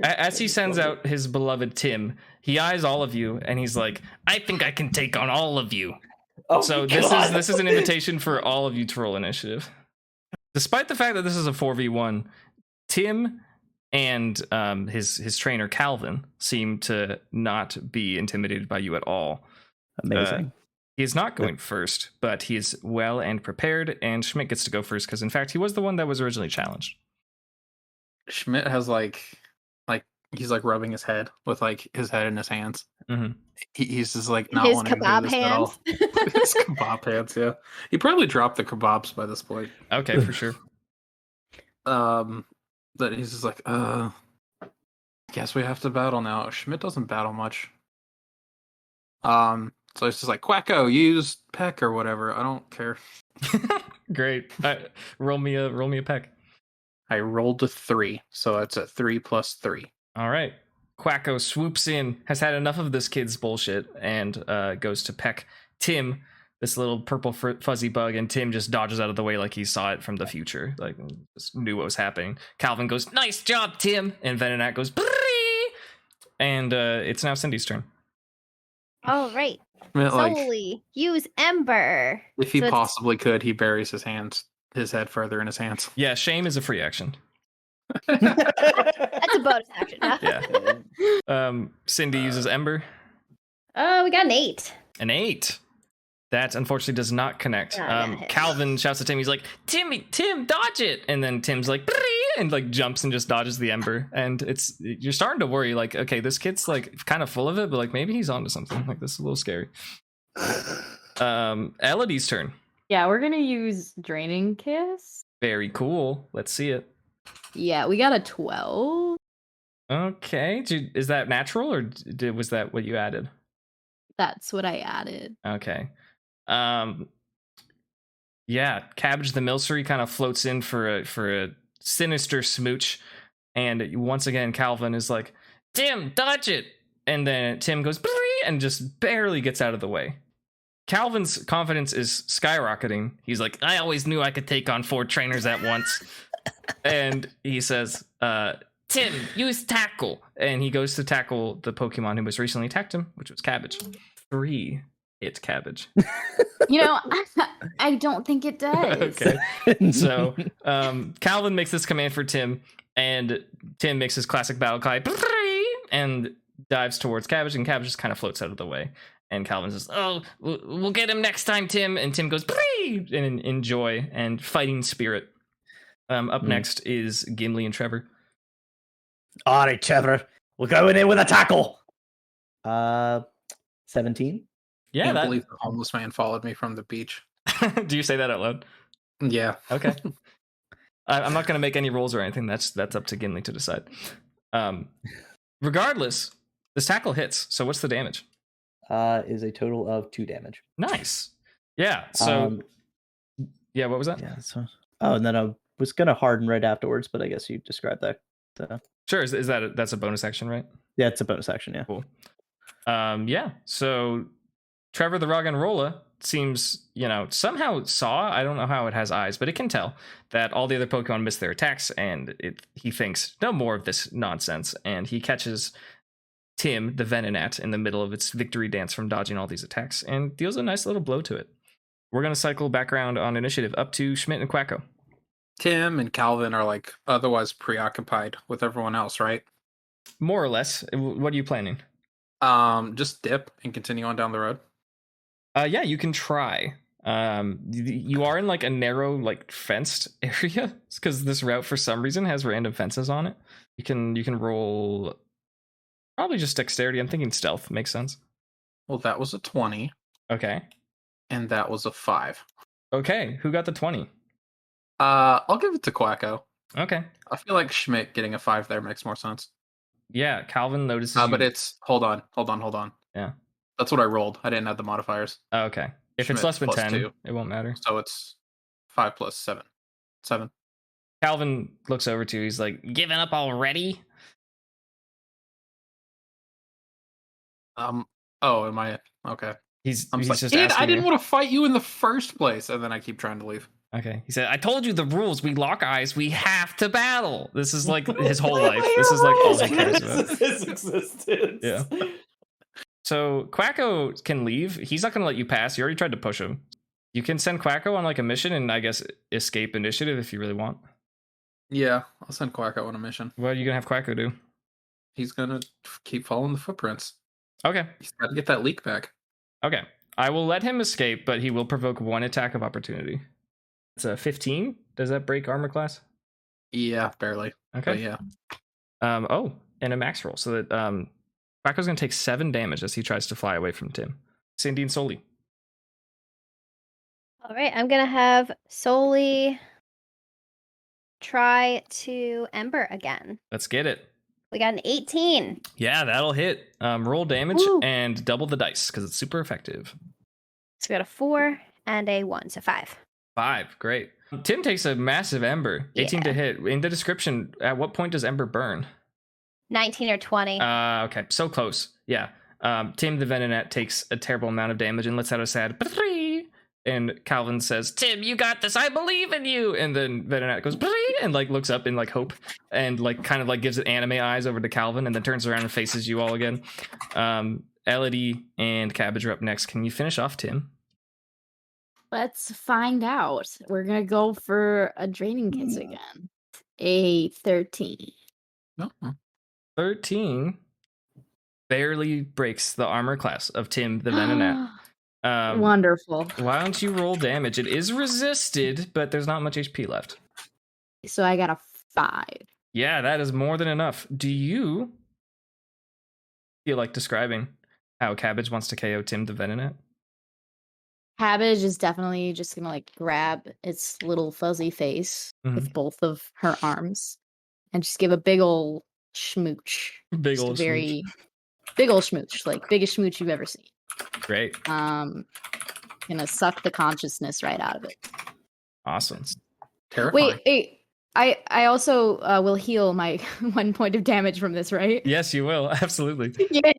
As he sends out his beloved Tim, he eyes all of you, and he's like, I think I can take on all of you. Oh, so this is an invitation for all of you to roll initiative. Despite the fact that this is a 4v1, Tim and his trainer Calvin seem to not be intimidated by you at all. Amazing. He is not going first, but he is well and prepared, and Schmidt gets to go first because, in fact, he was the one that was originally challenged. Schmidt has he's like rubbing his head with like his head in his hands. Mm-hmm. He's just like not His wanting to do kebab this at all. hands. His kebab hands, yeah. He probably dropped the kebabs by this point. Okay, for sure. That he's just like, I guess we have to battle now. Schmidt doesn't battle much. So it's just like, Quacko, use peck or whatever. I don't care. Great. Roll me a peck. I rolled a 3, so it's a 3 plus 3. All right. Quacko swoops in, has had enough of this kid's bullshit, and goes to peck Tim, this little purple fuzzy bug, and Tim just dodges out of the way like he saw it from the future, like just knew what was happening. Calvin goes, nice job, Tim, and Venonat goes, Brrrr! And it's now Cindy's turn. All right. I mean, like, Solely use Ember. if he So it's- possibly could, he buries his head further in his hands. Yeah, shame is a free action. That's a bonus action. Huh? Yeah. Cindy uses Ember. Oh, we got an 8. An 8. That unfortunately does not connect. Calvin shouts at Tim. He's like, Tim, dodge it. And then Tim's like, Brrrr! And like jumps and just dodges the Ember. And you're starting to worry, like, okay, this kid's like kind of full of it, but like maybe he's onto something. Like, this is a little scary. Elodie's turn. Yeah, we're gonna use Draining Kiss. Very cool. Let's see it. Yeah, we got a 12. Okay. Is that natural, or was that what you added? That's what I added. Okay. Yeah, Cabbage the Milcery kind of floats in for a sinister smooch, and once again Calvin is like, Tim, dodge it, and then Tim goes and just barely gets out of the way. Calvin's confidence is skyrocketing. He's like, I always knew I could take on 4 trainers at once. And he says, Tim, use tackle. And he goes to tackle the Pokemon who was recently attacked him, which was Cabbage. 3 hit Cabbage. You know, I don't think it does. Okay. So Calvin makes this command for Tim, and Tim makes his classic battle cry and dives towards Cabbage, and Cabbage just kind of floats out of the way. And Calvin says, oh, we'll get him next time, Tim. And Tim goes, in joy and fighting spirit. Up next is Gimli and Trevor. All right, Trevor. We're going in with a tackle. 17. Yeah, I can't believe the homeless man followed me from the beach. Do you say that out loud? Yeah. Okay. I'm not going to make any rolls or anything. That's up to Gimli to decide. Regardless, this tackle hits. So what's the damage? Is a total of 2 damage. Nice. Yeah. So, yeah, what was that? Yeah. So, and then I was gonna harden right afterwards, but I guess you described that. Sure. Is that that's a bonus action, right? Yeah, it's a bonus action. Yeah. Cool. Yeah. So Trevor the Roggenrola seems, somehow saw, I don't know how it has eyes, but it can tell that all the other Pokemon miss their attacks, and he thinks no more of this nonsense, and he catches Tim, the Venonat, in the middle of its victory dance from dodging all these attacks, and deals a nice little blow to it. We're going to cycle back around on initiative up to Schmidt and Quacko. Tim and Calvin are like otherwise preoccupied with everyone else, right? More or less. What are you planning? Just dip and continue on down the road. Yeah, you can try. You are in like a narrow, like fenced area because this route for some reason has random fences on it. You can roll probably just dexterity. I'm thinking stealth makes sense. Well, that was a 20. Okay. And that was a 5. Okay, who got the 20? I'll give it to Quacko. Okay. I feel like Schmidt getting a 5 there makes more sense. Yeah, Calvin notices. But it's hold on. Yeah, that's what I rolled. I didn't have the modifiers. Oh, okay. If Schmidt it's less than 10, 2. it won't matter. So it's 5 plus 7. 7. Calvin looks over to you. He's like, "Giving up already?" Oh, am I? Okay. He's like, just I asking didn't you. want to fight you in the first place, and then I keep trying to leave. Okay. He said, "I told you the rules. We lock eyes. We have to battle." This is like his whole life. This is like all he cares about. This is his existence. Yeah. So Quacko can leave. He's not going to let you pass. You already tried to push him. You can send Quacko on like a mission and I guess escape initiative if you really want. Yeah, I'll send Quacko on a mission. What are you going to have Quacko do? He's gonna keep following the footprints. Okay. He's got to get that leak back. Okay. I will let him escape, but he will provoke 1 attack of opportunity. It's a 15. Does that break armor class? Yeah, barely. Okay. But yeah. And a max roll. So that Quacko's going to take 7 damage as he tries to fly away from Tim. Sandine Soli. All right, I'm gonna have Soli try to Ember again. Let's get it. We got an 18. Yeah, that'll hit. Roll damage Woo. and double the dice because it's super effective. So we got a 4 and a 1, so 5. 5, great. Tim takes a massive Ember. 18 to hit. In the description, at what point does Ember burn? 19 or 20. Okay, so close. Yeah. Tim the Venonat takes a terrible amount of damage and lets out a sad "Brrrr." And Calvin says, "Tim, you got this. I believe in you." And then Venonat goes "Brrrr," and like looks up in like hope and like kind of like gives it anime eyes over to Calvin and then turns around and faces you all again. Elodie and Cabbage are up next. Can you finish off Tim? Let's find out. We're gonna go for a draining kiss again. A 13. No. 13 barely breaks the armor class of Tim the Venonat. Wonderful. Why don't you roll damage? It is resisted, but there's not much HP left. So I got a 5. Yeah, that is more than enough. Do you feel like describing how Cabbage wants to KO Tim the Venonat? Cabbage is definitely just gonna like grab its little fuzzy face with both of her arms and just give a big ol' schmooch. Big Just a old very big ol' schmooch, like biggest schmooch you've ever seen. Great. Gonna suck the consciousness right out of it. Awesome. Terrifying. Wait. I also will heal my 1 point of damage from this, right? Yes, you will. Absolutely. Yeah.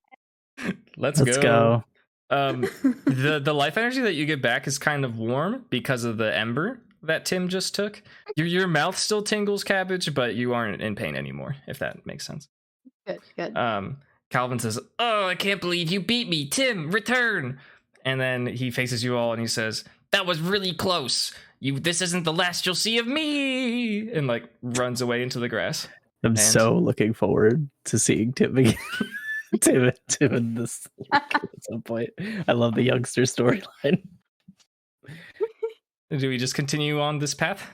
Let's go. The life energy that you get back is kind of warm because of the ember that Tim just took. Your mouth still tingles, Cabbage, but you aren't in pain anymore, if that makes sense. Good. Calvin says, "Oh, I can't believe you beat me. Tim, return." And then he faces you all and he says, "That was really close. This isn't the last you'll see of me." And like runs away into the grass. I'm so looking forward to seeing Tim again. Tim in this at some point. I love the youngster storyline. Do we just continue on this path?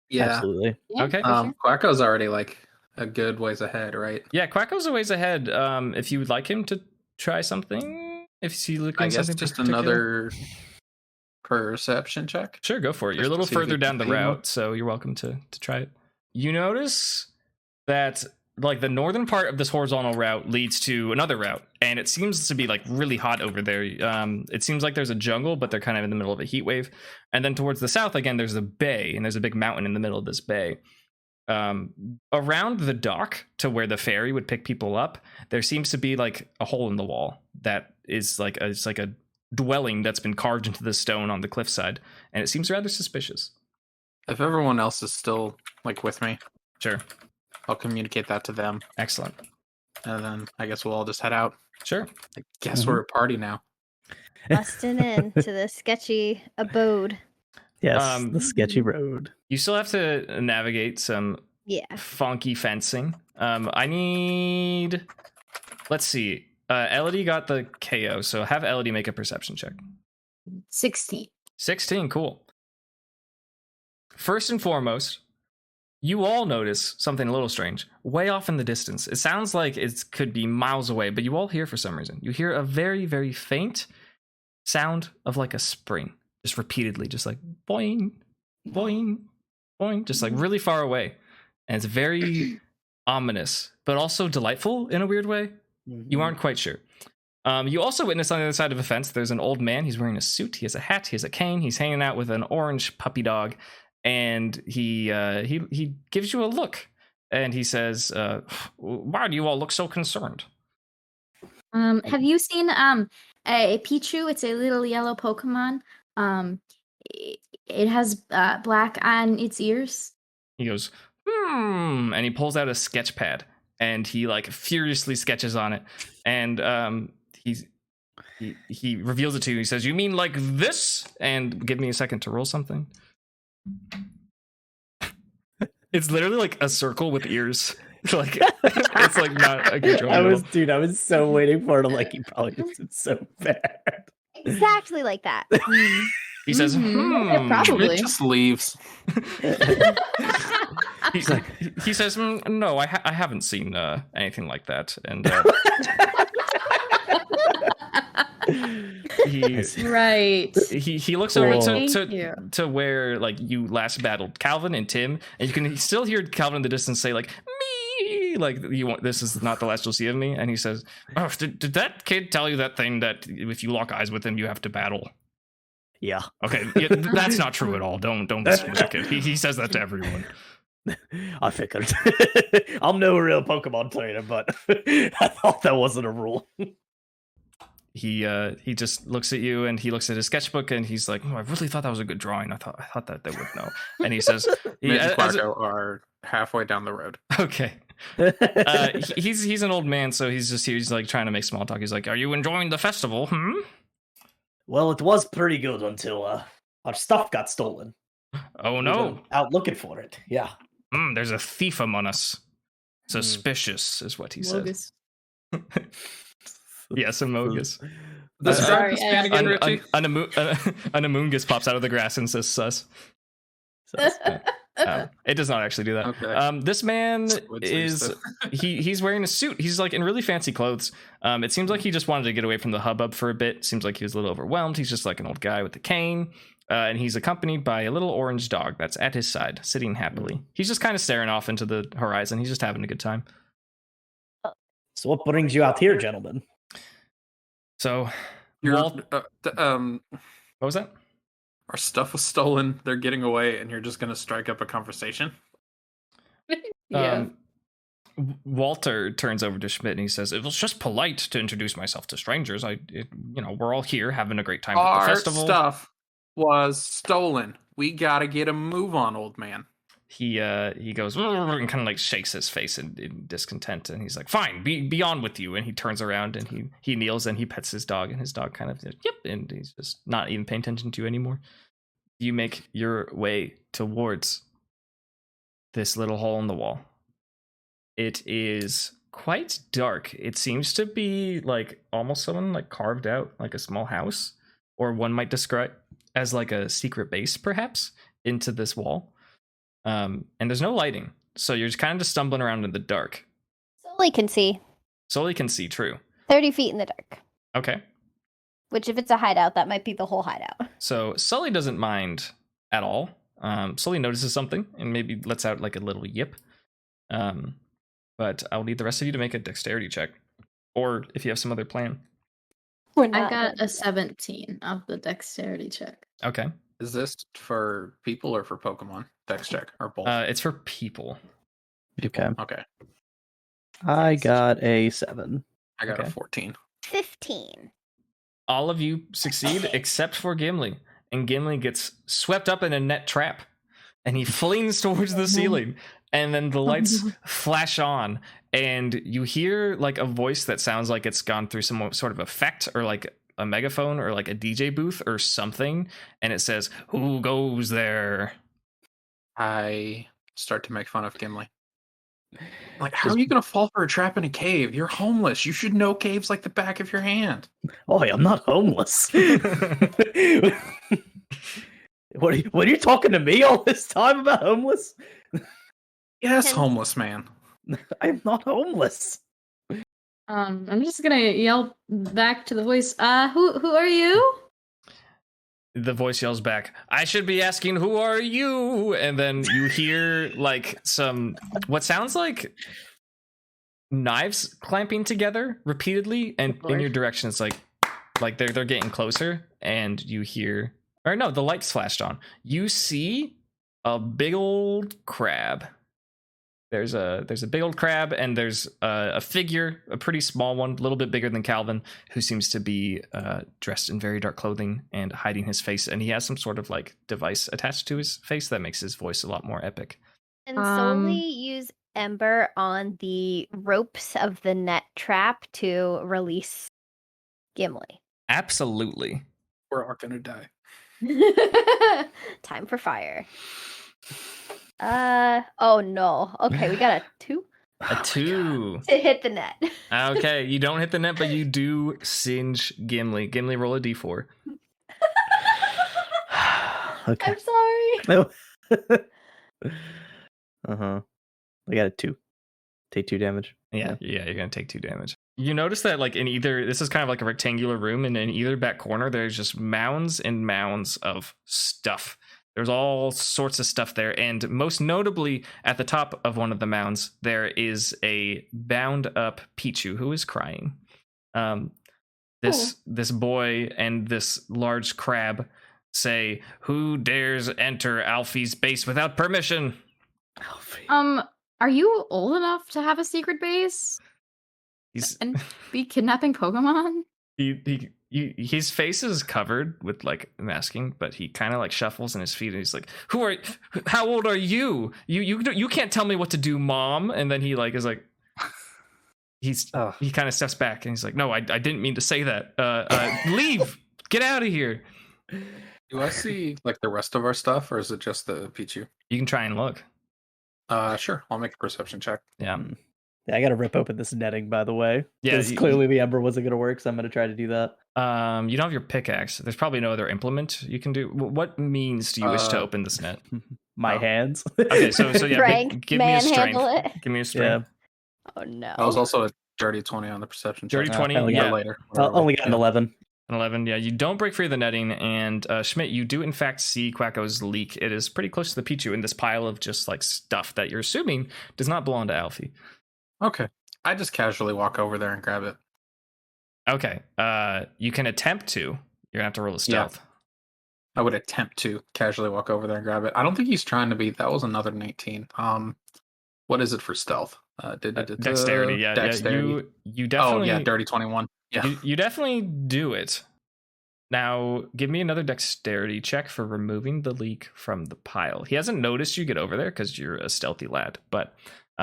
Yeah. Absolutely. Yeah, Okay. for sure. Quacko's already like a good ways ahead, right? Yeah, Quacko's a ways ahead. If you would like him to try something, if you look, I guess something just particular. another perception check. Sure, go for it. You're a Just to little see if further you down the can see more. route, so you're welcome to try it. You notice that like the northern part of this horizontal route leads to another route, and it seems to be like really hot over there. It seems like there's a jungle, but they're kind of in the middle of a heat wave. And then towards the south again, there's a bay, and there's a big mountain in the middle of this bay. Around the dock to where the ferry would pick people up, there seems to be like a hole in the wall that is like it's like a dwelling that's been carved into the stone on the cliffside, and it seems rather suspicious. If everyone else is still like with me, Sure. I'll communicate that to them, Excellent. and then I guess we'll all just head out. Sure. I guess we're a party now. Busting in to the sketchy abode. Yes, the sketchy road. You still have to navigate some Yeah. funky fencing. I need... Let's see. Elodie got the KO, so have Elodie make a perception check. 16. 16, cool. First and foremost, you all notice something a little strange. Way off in the distance. It sounds like it could be miles away, but you all hear for some reason. You hear a very, very faint sound of like a spring. Just repeatedly, just like boing, boing, boing, just like really far away. And it's very ominous, but also delightful in a weird way. You aren't quite sure. You also witness on the other side of a fence, there's an old man. He's wearing a suit. He has a hat. He has a cane. He's hanging out with an orange puppy dog. And he gives you a look. And he says, why do you all look so concerned? Have you seen a Pichu? It's a little yellow Pokemon. It has black on its ears. He goes, and he pulls out a sketch pad and he like furiously sketches on it. And he reveals it to you. He says, you mean like this? And give me a second to roll something. It's literally like a circle with ears. Like it's like not a good drawing. I was so waiting for it. Like he probably just did so bad. Exactly like that. He says, Probably. It just leaves. He's like, he says, no, I haven't seen anything like that. And he looks over to where like you last battled Calvin and Tim, and you can still hear Calvin in the distance say like me, like this is not the last you'll see of me. And he says, oh, did that kid tell you that thing that if you lock eyes with him you have to battle? Yeah. Okay, yeah, that's not true at all. Don't listen to that kid. He says that to everyone. I figured. I'm no real Pokemon trainer, but I thought that wasn't a rule. He just looks at you and he looks at his sketchbook and he's like, I really thought that was a good drawing. I thought that they would know. And he says, Me and Clarko are halfway down the road. Okay. He's an old man, so he's like trying to make small talk. He's like, are you enjoying the festival? Well, it was pretty good until our stuff got stolen. Oh no. Out looking for it. Yeah. There's a thief among us. Suspicious is what he says. Yes, a Mogus. Describe this man again, Richie. An Amoongus pops out of the grass and says sus. It does not actually do that. Okay. This man is he's wearing a suit. He's like in really fancy clothes. It seems like he just wanted to get away from the hubbub for a bit. Seems like he was a little overwhelmed. He's just like an old guy with a cane. And he's accompanied by a little orange dog that's at his side, sitting happily. He's just kind of staring off into the horizon. He's just having a good time. So what brings you out here, gentlemen? So, what was that? Our stuff was stolen. They're getting away, and you're just going to strike up a conversation? Yeah. Walter turns over to Schmidt and he says, it was just polite to introduce myself to strangers. We're all here having a great time at the festival. Our stuff was stolen. We got to get a move on, old man. He goes and kind of like shakes his face in discontent, and he's like, fine, be on with you. And he turns around and he kneels and he pets his dog, and his dog kind of yep, and he's just not even paying attention to you anymore. You make your way towards this little hole in the wall. It is quite dark. It seems to be like almost someone like carved out like a small house, or one might describe as like a secret base perhaps into this wall. And there's no lighting, so you're just kind of just stumbling around in the dark. Sully can see. Sully can see, true. 30 feet in the dark. Okay. Which, if it's a hideout, that might be the whole hideout. So Sully doesn't mind at all. Sully notices something and maybe lets out like a little yip. But I'll need the rest of you to make a dexterity check, or if you have some other plan. I got a 17 of the dexterity check. Okay. Is this for people or for Pokemon? Dex check or both? It's for people. Okay. Okay. I got a 7. I got a 14. 15. All of you succeed except for Gimli, and Gimli gets swept up in a net trap, and he flings towards the ceiling, and then the lights flash on, and you hear like a voice that sounds like it's gone through some sort of effect, or like a megaphone, or like a DJ booth or something, and it says, "Who goes there?" I start to make fun of Gimli. Like, how are you going to fall for a trap in a cave? You're homeless. You should know caves like the back of your hand. Oh, I'm not homeless. What are you talking to me all this time about homeless? Yes, homeless man. I'm not homeless. I'm just gonna yell back to the voice. Who are you? The voice yells back, "I should be asking, who are you?" And then you hear like some, what sounds like knives clamping together repeatedly, and in your direction it's like they're getting closer, and you hear, or no, the lights flashed on. You see a big old crab. There's a big old crab, and there's a figure, a pretty small one, a little bit bigger than Calvin, who seems to be dressed in very dark clothing and hiding his face, and he has some sort of like device attached to his face that makes his voice a lot more epic. And solely use Ember on the ropes of the net trap to release Gimli. Absolutely. We're all gonna die. Time for fire. Oh no. Okay, we got a 2. A 2 to hit the net. Okay, you don't hit the net, but you do singe Gimli. Gimli, roll a d4. Okay. I'm sorry. No. I got a 2. Take 2 damage. Yeah, you're gonna take 2 damage. You notice that like in either, this is kind of like a rectangular room, and in either back corner there's just mounds and mounds of stuff. There's all sorts of stuff there, and most notably at the top of one of the mounds there is a bound up Pichu who is crying. This boy and this large crab say, "Who dares enter Alfie's base without permission?" Alfie. Are you old enough to have a secret base and be kidnapping Pokemon? His face is covered with like masking, but he kind of like shuffles in his feet, and he's like, how old are you? You can't tell me what to do, Mom. And then he like is like, he kind of steps back, and he's like, no, I didn't mean to say that. Leave, get out of here. Do I see like the rest of our stuff, or is it just the Pichu? You can try and look. Sure. I'll make a perception check. Yeah. Yeah, I gotta rip open this netting, by the way. Yeah, Because clearly the Ember wasn't gonna work, so I'm gonna try to do that. You don't have your pickaxe. There's probably no other implement you can do. What means do you wish to open this net? My hands. Okay, so yeah, Strength, give me a strength. it. Give me a strength. Oh no. That was also a dirty 20 on the perception check. Dirty 20, yeah. Later. I only got an 11. An 11, yeah. You don't break free of the netting, and Schmidt, you do in fact see Quacko's leak. It is pretty close to the Pichu in this pile of just like stuff that you're assuming does not belong to Alfie. Okay. I just casually walk over there and grab it. Okay. You can attempt to. You're gonna have to roll a stealth. I would attempt to casually walk over there and grab it. I don't think he's trying to be. That was another 19. What is it for stealth? Dexterity. Yeah. Dexterity. Yeah. You definitely. Oh yeah, dirty 21. Yeah. You definitely do it. Now, give me another dexterity check for removing the leak from the pile. He hasn't noticed you get over there because you're a stealthy lad, but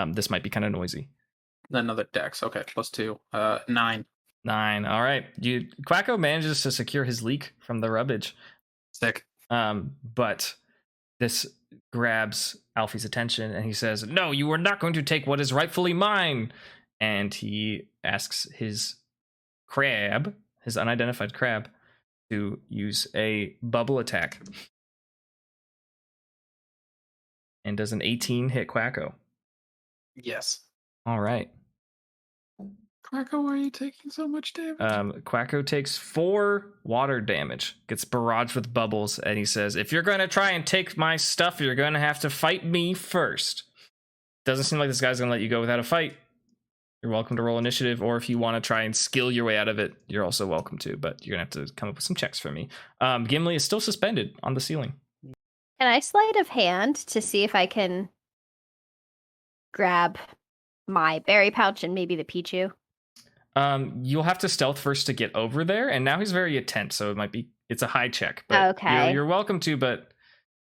this might be kind of noisy. Another dex. Okay, +2. 9. 9. All right. Quacko manages to secure his leak from the rubbish. Sick. But this grabs Alfie's attention, and he says, "No, you are not going to take what is rightfully mine." And he asks his crab, his unidentified crab, to use a bubble attack. And does an 18 hit Quacko? Yes. All right. Quacko, why are you taking so much damage? Quacko takes 4 water damage, gets barraged with bubbles, and he says, "If you're going to try and take my stuff, you're going to have to fight me first." Doesn't seem like this guy's going to let you go without a fight. You're welcome to roll initiative, or if you want to try and skill your way out of it, you're also welcome to, but you're going to have to come up with some checks for me. Gimli is still suspended on the ceiling. Can I sleight of hand to see if I can grab my berry pouch and maybe the Pichu? You'll have to stealth first to get over there, and now he's very intent, so it's a high check. But Okay. you're welcome to, but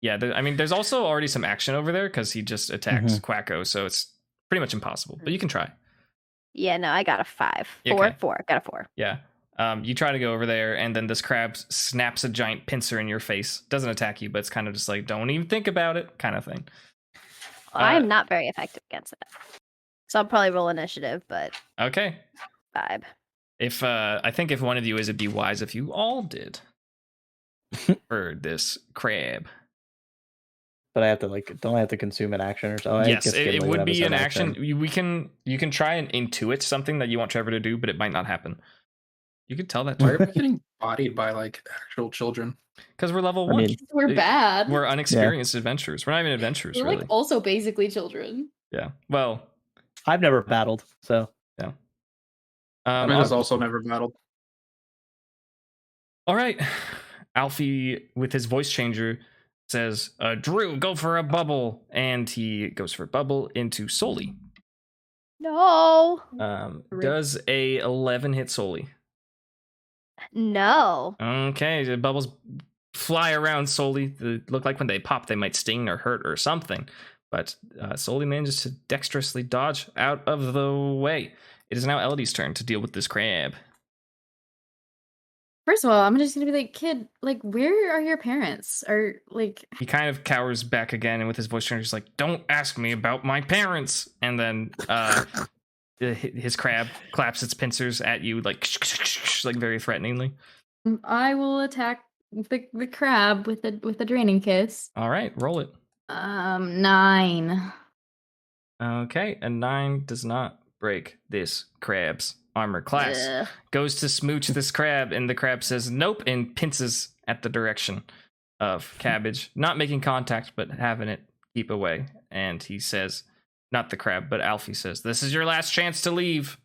yeah, there's also already some action over there because he just attacked Quacko, so it's pretty much impossible. But you can try. Yeah, no, I got a 5. Okay. 4. Got a 4. Yeah. You try to go over there, and then this crab snaps a giant pincer in your face. Doesn't attack you, but it's kind of just like, don't even think about it kind of thing. Well, I'm not very effective against it. So I'll probably roll initiative, but Okay. 5. I think if one of you is, it'd be wise if you all did for this crab. But I have to don't I have to consume an action or something? Yes, it would be an action. You can try and intuit something that you want Trevor to do, but it might not happen. You could tell that. Why are we getting bodied by like actual children? Because we're level 1. We're bad. We're unexperienced adventurers. We're not even adventurers, We're really. like also basically children. Yeah. Well, I've never battled, so yeah. Has also never battled. All right. Alfie, with his voice changer, says, Drew, go for a bubble. And he goes for a bubble into Soli. No. Does a 11 hit Soli? No. Okay, the bubbles fly around Soli. They look like when they pop, they might sting or hurt or something. But Soli manages to dexterously dodge out of the way. It is now Elodie's turn to deal with this crab. First of all, I'm just gonna be like, kid, like, where are your parents? Or like, He kind of cowers back again, and with his voice changer, he's like, "Don't ask me about my parents." And then his crab claps its pincers at you, like very threateningly. I will attack the crab with a draining kiss. All right, roll it. 9. Okay, a 9 does not break this crab's armor class. Ugh. Goes to smooch this crab, and the crab says nope and pinces at the direction of Cabbage, not making contact but having it keep away. And he says, not the crab, but Alfie says, "This is your last chance to leave."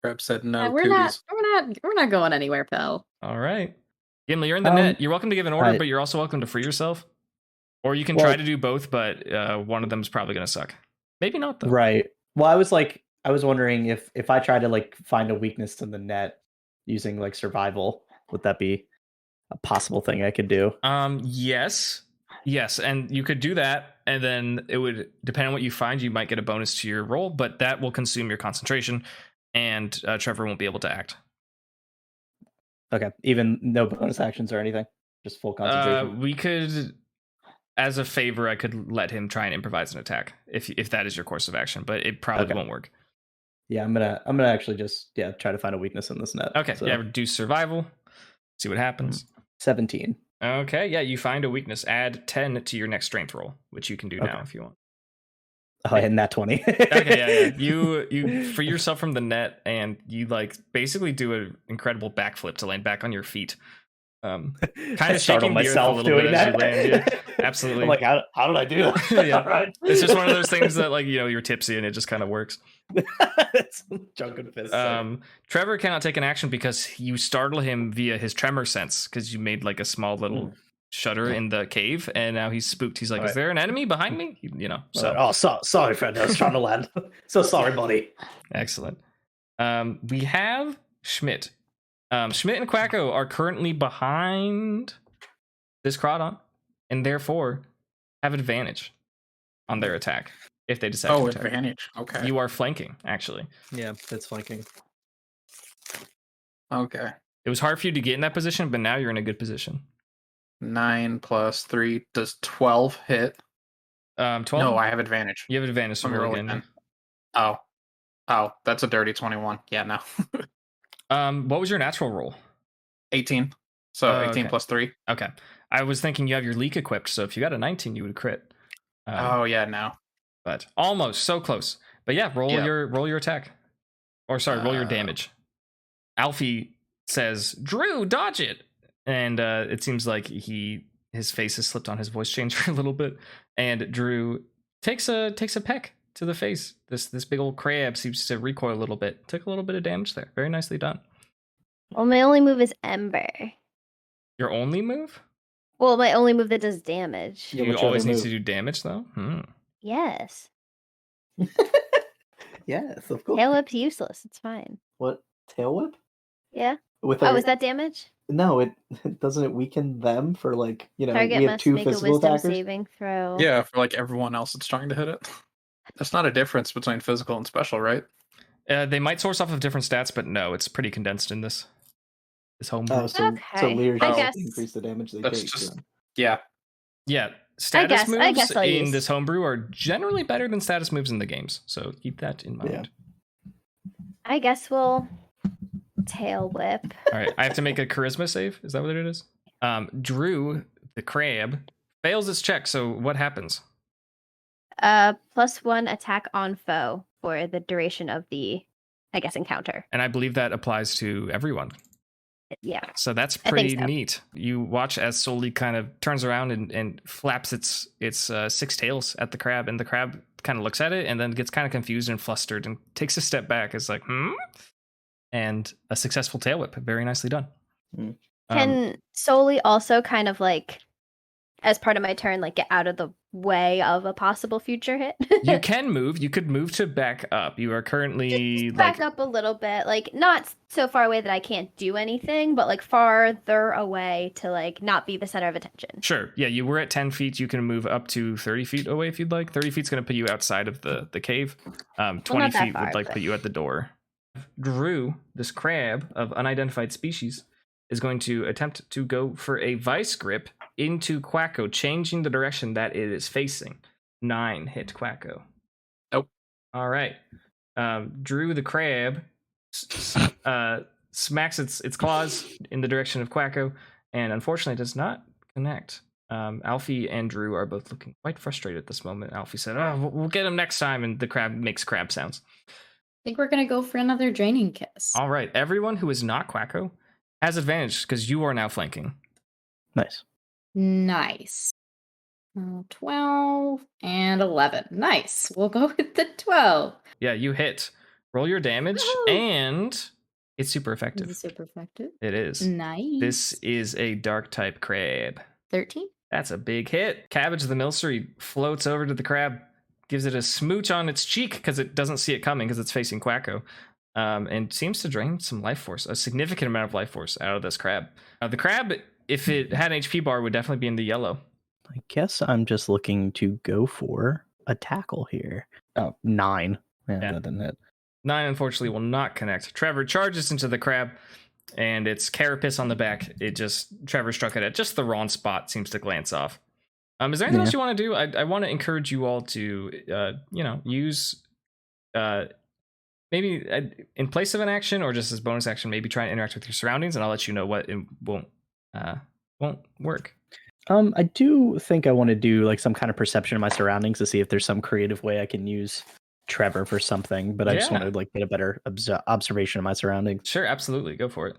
Crab said no. We're not going anywhere, pal. All right, Gimli, you're in the net. You're welcome to give an order, but you're also welcome to free yourself. Or you can try to do both, but one of them is probably going to suck. Maybe not, though. Right. Well, I was wondering if I try to like find a weakness in the net using like survival, would that be a possible thing I could do? Yes, and you could do that, and then it would depend on what you find. You might get a bonus to your roll, but that will consume your concentration, and Trevor won't be able to act. Okay, even no bonus actions or anything, just full concentration. We could, as a favor, I could let him try and improvise an attack if that is your course of action, but it probably won't work. Yeah, I'm gonna actually just try to find a weakness in this net. Okay, so. Yeah, reduce survival. See what happens. 17. Okay, yeah, you find a weakness. Add 10 to your next strength roll, which you can do now if you want. Oh, and that 20. Okay, yeah. You free yourself from the net, and you like basically do an incredible backflip to land back on your feet. Kind of shaking myself a little bit as you land. Yeah, absolutely. I'm like, how did I do that? Yeah. Right. It's just one of those things that, like, you're tipsy and it just kind of works. It's drunken fist. Trevor cannot take an action because you startle him via his tremor sense, because you made like a small little shudder in the cave, and now he's spooked. He's like, "Is there an enemy behind me?" Sorry, friend. I was trying to land. So sorry, buddy. Excellent. We have Schmidt. Schmidt and Quacko are currently behind this Crawdon, and therefore have advantage on their attack if they decide to attack. Advantage. Okay. You are flanking, actually. Yeah, it's flanking. Okay. It was hard for you to get in that position, but now you're in a good position. 9 plus 3 does 12 hit? 12? No, I have advantage. You have advantage, so roll again. Oh, that's a dirty 21. Yeah, no. What was your natural roll? 18. So 18 plus 3. Okay. I was thinking you have your leak equipped, so if you got a 19, you would crit. No. But almost, so close. But yeah, roll your attack. Or sorry, roll your damage. Alfie says, "Drew, dodge it!" And it seems like his face has slipped on his voice changer a little bit. And Drew takes a peck to the face. This big old crab seems to recoil a little bit. Took a little bit of damage there. Very nicely done. Well, my only move is Ember. Your only move? Well, my only move that does damage. You always need to do damage, though? Yes. Yes, of course. Tail whip's useless. It's fine. What? Tail whip? Yeah. With Oh, is that damage? No, it doesn't it weaken them for like, Target we have must 2 make a physical wisdom attackers. saving throw. Yeah, for like everyone else that's trying to hit it. There's not a difference between physical and special, right? They might source off of different stats, but no, it's pretty condensed in this home. Oh, so Okay, Lear I just guess- increase the damage they That's take. just- then. Yeah. Yeah, status I moves guess I'll in use- this homebrew are generally better than status moves in the games, so keep that in mind. Yeah. I guess we'll tail whip. All right, I have to make a charisma save. Is that what it is? Drew, the crab, fails its check. So what happens? +1 attack on foe for the duration of the, I guess, encounter. And I believe that applies to everyone. Yeah. So that's I think pretty so. neat. You watch as Soli kind of turns around and flaps its 6 tails at the crab, and the crab kind of looks at it and then gets kind of confused and flustered and takes a step back. It's like, and a successful tail whip. Very nicely done. Can Soli also kind of like, as part of my turn, like get out of the way of a possible future hit? You can move. You could move to back up. You are currently Just back up a little bit, like not so far away that I can't do anything, but like farther away to like not be the center of attention. Sure. Yeah, you were at 10 feet. You can move up to 30 feet away if you'd like. 30 feet's going to put you outside of the cave. 20 not that feet far, would like but- put you at the door. Drew, this crab of unidentified species, is going to attempt to go for a vice grip into Quacko, changing the direction that it is facing. 9 hit Quacko. Nope. All right. Drew, the crab, smacks its claws in the direction of Quacko, and unfortunately does not connect. Alfie and Drew are both looking quite frustrated at this moment. Alfie said, "Oh, we'll get him next time," and the crab makes crab sounds. I think we're gonna go for another draining kiss. All right, everyone who is not Quacko has advantage because you are now flanking. Nice. Nice. 12 and 11. Nice. We'll go with the 12. Yeah, you hit. Roll your damage, Woohoo! and it's super Is effective. it super effective? It is. Nice. This is a dark type crab. 13. That's a big hit. Cabbage the Milcery floats over to the crab, gives it a smooch on its cheek because it doesn't see it coming because it's facing Quacko, and seems to drain some life force, a significant amount of life force out of this crab. The crab, if it had an HP bar, would definitely be in the yellow. I guess I'm just looking to go for a tackle here. Oh, 9. Yeah, Yeah. that didn't hit. 9, unfortunately, will not connect. Trevor charges into the crab, and its carapace on the back, Trevor struck it at just the wrong spot, seems to glance off. Is there anything else you want to do? I want to encourage you all to, use, maybe in place of an action or just as bonus action, maybe try and interact with your surroundings, and I'll let you know what it won't work. I do think I want to do like some kind of perception of my surroundings to see if there's some creative way I can use Trevor for something, but I just Yeah. want to like get a better observation of my surroundings. Sure, absolutely, go for it.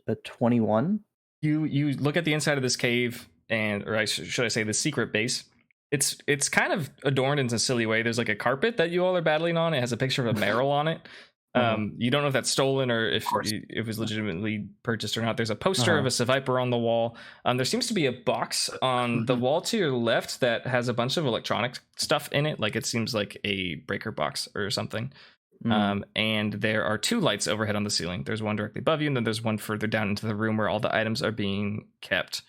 A 21. You look at the inside of this cave, should I say the secret base. It's kind of adorned in a silly way. There's like a carpet that you all are battling on. It has a picture of a Meryl on it. You don't know if that's stolen or if it was legitimately purchased or not. There's a poster of a Seviper on the wall. There seems to be a box on the wall to your left that has a bunch of electronic stuff in it. Like it seems like a breaker box or something. And there are 2 lights overhead on the ceiling. There's one directly above you, and then there's one further down into the room where all the items are being kept.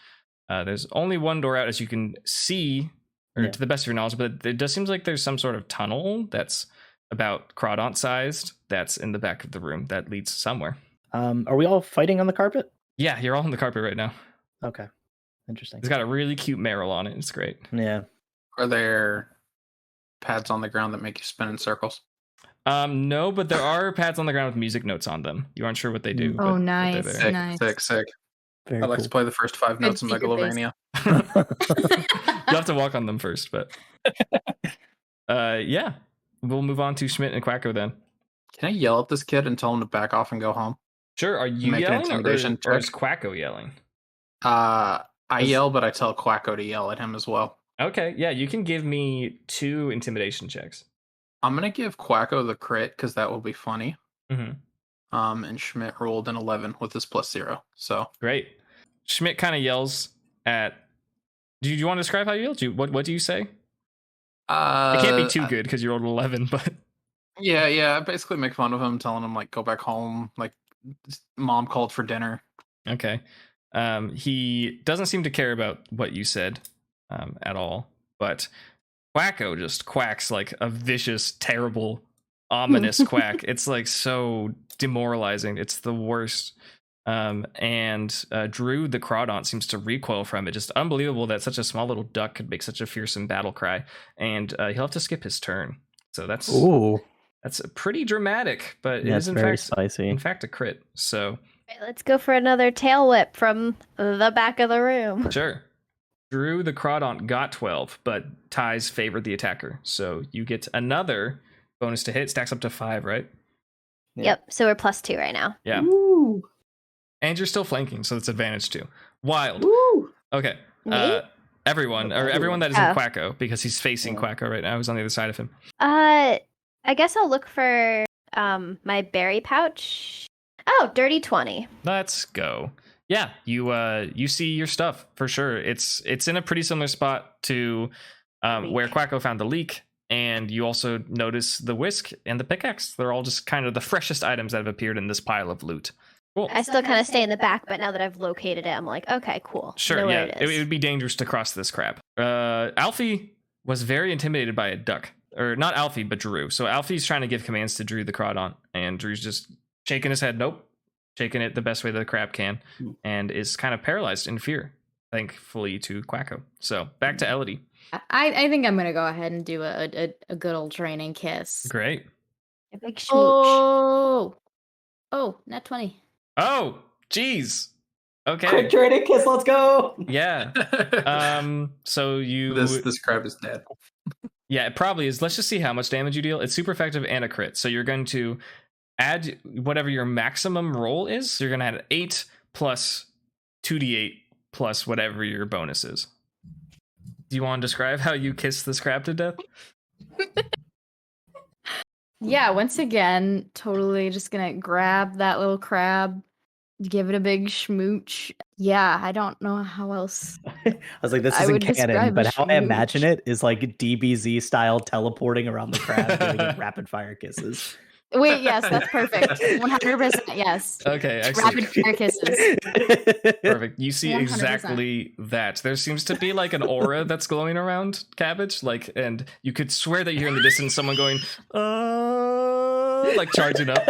There's only one door out, as you can see, or to the best of your knowledge, but it does seem like there's some sort of tunnel that's about Crawdaunt sized that's in the back of the room that leads somewhere. Are we all fighting on the carpet? Yeah, you're all on the carpet right now. Okay. Interesting. It's got a really cute Meryl on it. It's great. Yeah. Are there pads on the ground that make you spin in circles? No, but there are pads on the ground with music notes on them. You aren't sure what they do. Oh, but nice. they're there. Sick, Nice. sick. Very I like to play the first 5 notes in secret base. Megalovania. You'll have to walk on them first, but yeah. We'll move on to Schmidt and Quacko then. Can I yell at this kid and tell him to back off and go home? Sure. Are you Make an yelling intimidation or check. is Quacko yelling? I yell, but I tell Quacko to yell at him as well. Okay. Yeah, you can give me 2 intimidation checks. I'm gonna give Quacko the crit because that will be funny. Mm-hmm. And Schmidt rolled an 11 with his +0. So Great. Schmidt kind of yells at. Do you want to describe how you yell? What do you say? It can't be too good because you rolled an 11, but Yeah. Basically make fun of him, telling him like go back home. Like mom called for dinner. Okay. He doesn't seem to care about what you said at all, but Quacko just quacks like a vicious, terrible, ominous quack. It's like so demoralizing. It's the worst. And Drew the Crawdont seems to recoil from it. Just unbelievable that such a small little duck could make such a fearsome battle cry. And he'll have to skip his turn. So that's pretty dramatic, but it is in fact a crit. So Right, let's go for another tail whip from the back of the room. sure. Drew the Crawdont got 12, but ties favored the attacker. So you get another bonus to hit. Stacks up to 5, right? Yep. So we're +2 right now. Yeah. Woo. And you're still flanking, so it's advantage too. Wild. Woo. Okay. Me? Everyone that isn't Quacko, because he's facing Quacko right now. He's on the other side of him. I guess I'll look for my berry pouch. Oh, dirty 20. Let's go. Yeah, you see your stuff for sure. It's in a pretty similar spot to where Quacko found the leak, and you also notice the whisk and the pickaxe. They're all just kind of the freshest items that have appeared in this pile of loot. Cool. I still kind of stay in the back, but now that I've located it, I'm like, okay, cool. Sure, yeah. It would be dangerous to cross this crap. Alfie was very intimidated by a duck. Or not Alfie, but Drew. So Alfie's trying to give commands to Drew the Crawdont, and Drew's just shaking his head. Nope. Shaking it the best way that a crab can, and is kind of paralyzed in fear, thankfully, to Quacko. So back to Elodie. I think I'm going to go ahead and do a good old training kiss. Great. A big smooch. Oh, net 20. Oh, geez. Okay. Quick training kiss, let's go. Yeah. So you... This crab is dead. Yeah, it probably is. Let's just see how much damage you deal. It's super effective and a crit. So you're going to add whatever your maximum roll is. So you're going to add 8 plus 2d8 plus whatever your bonus is. Do you want to describe how you kiss this crab to death? Yeah, once again, totally just going to grab that little crab, give it a big schmooch. Yeah, I don't know how else. I was like, this isn't canon, but how I imagine it is like DBZ style teleporting around the crab, giving it rapid fire kisses. Wait, yes, that's perfect. 100%, yes. Okay, excellent. Rapid fire kisses. Perfect. You see 100%. exactly that. There seems to be like an aura that's glowing around Cabbage, like, and you could swear that you hear in the distance someone going, like charging up.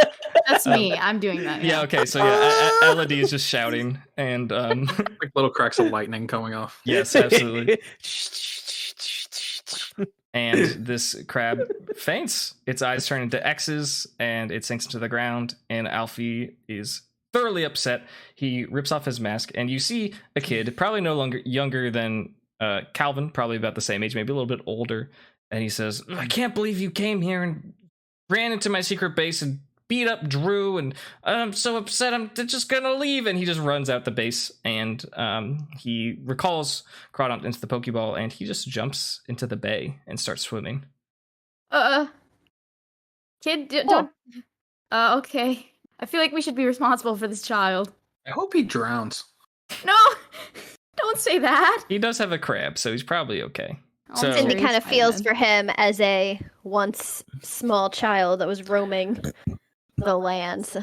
That's me. I'm doing that. Yeah. Okay. So yeah, Elodie is just shouting, and like little cracks of lightning going off. Yes, absolutely. And this crab faints. Its eyes turn into X's, and it sinks into the ground. And Alfie is thoroughly upset. He rips off his mask, and you see a kid, probably no longer younger than Calvin, probably about the same age, maybe a little bit older. And he says, "I can't believe you came here and ran into my secret base and beat up Drew, and I'm so upset, I'm just gonna leave." And he just runs out the base, and he recalls Crawdont into the Pokeball, and he just jumps into the bay and starts swimming. Kid, don't. Okay. I feel like we should be responsible for this child. I hope he drowns. No! Don't say that! He does have a crab, so he's probably okay. So, Cindy kind of feels for him as a once small child that was roaming the lands.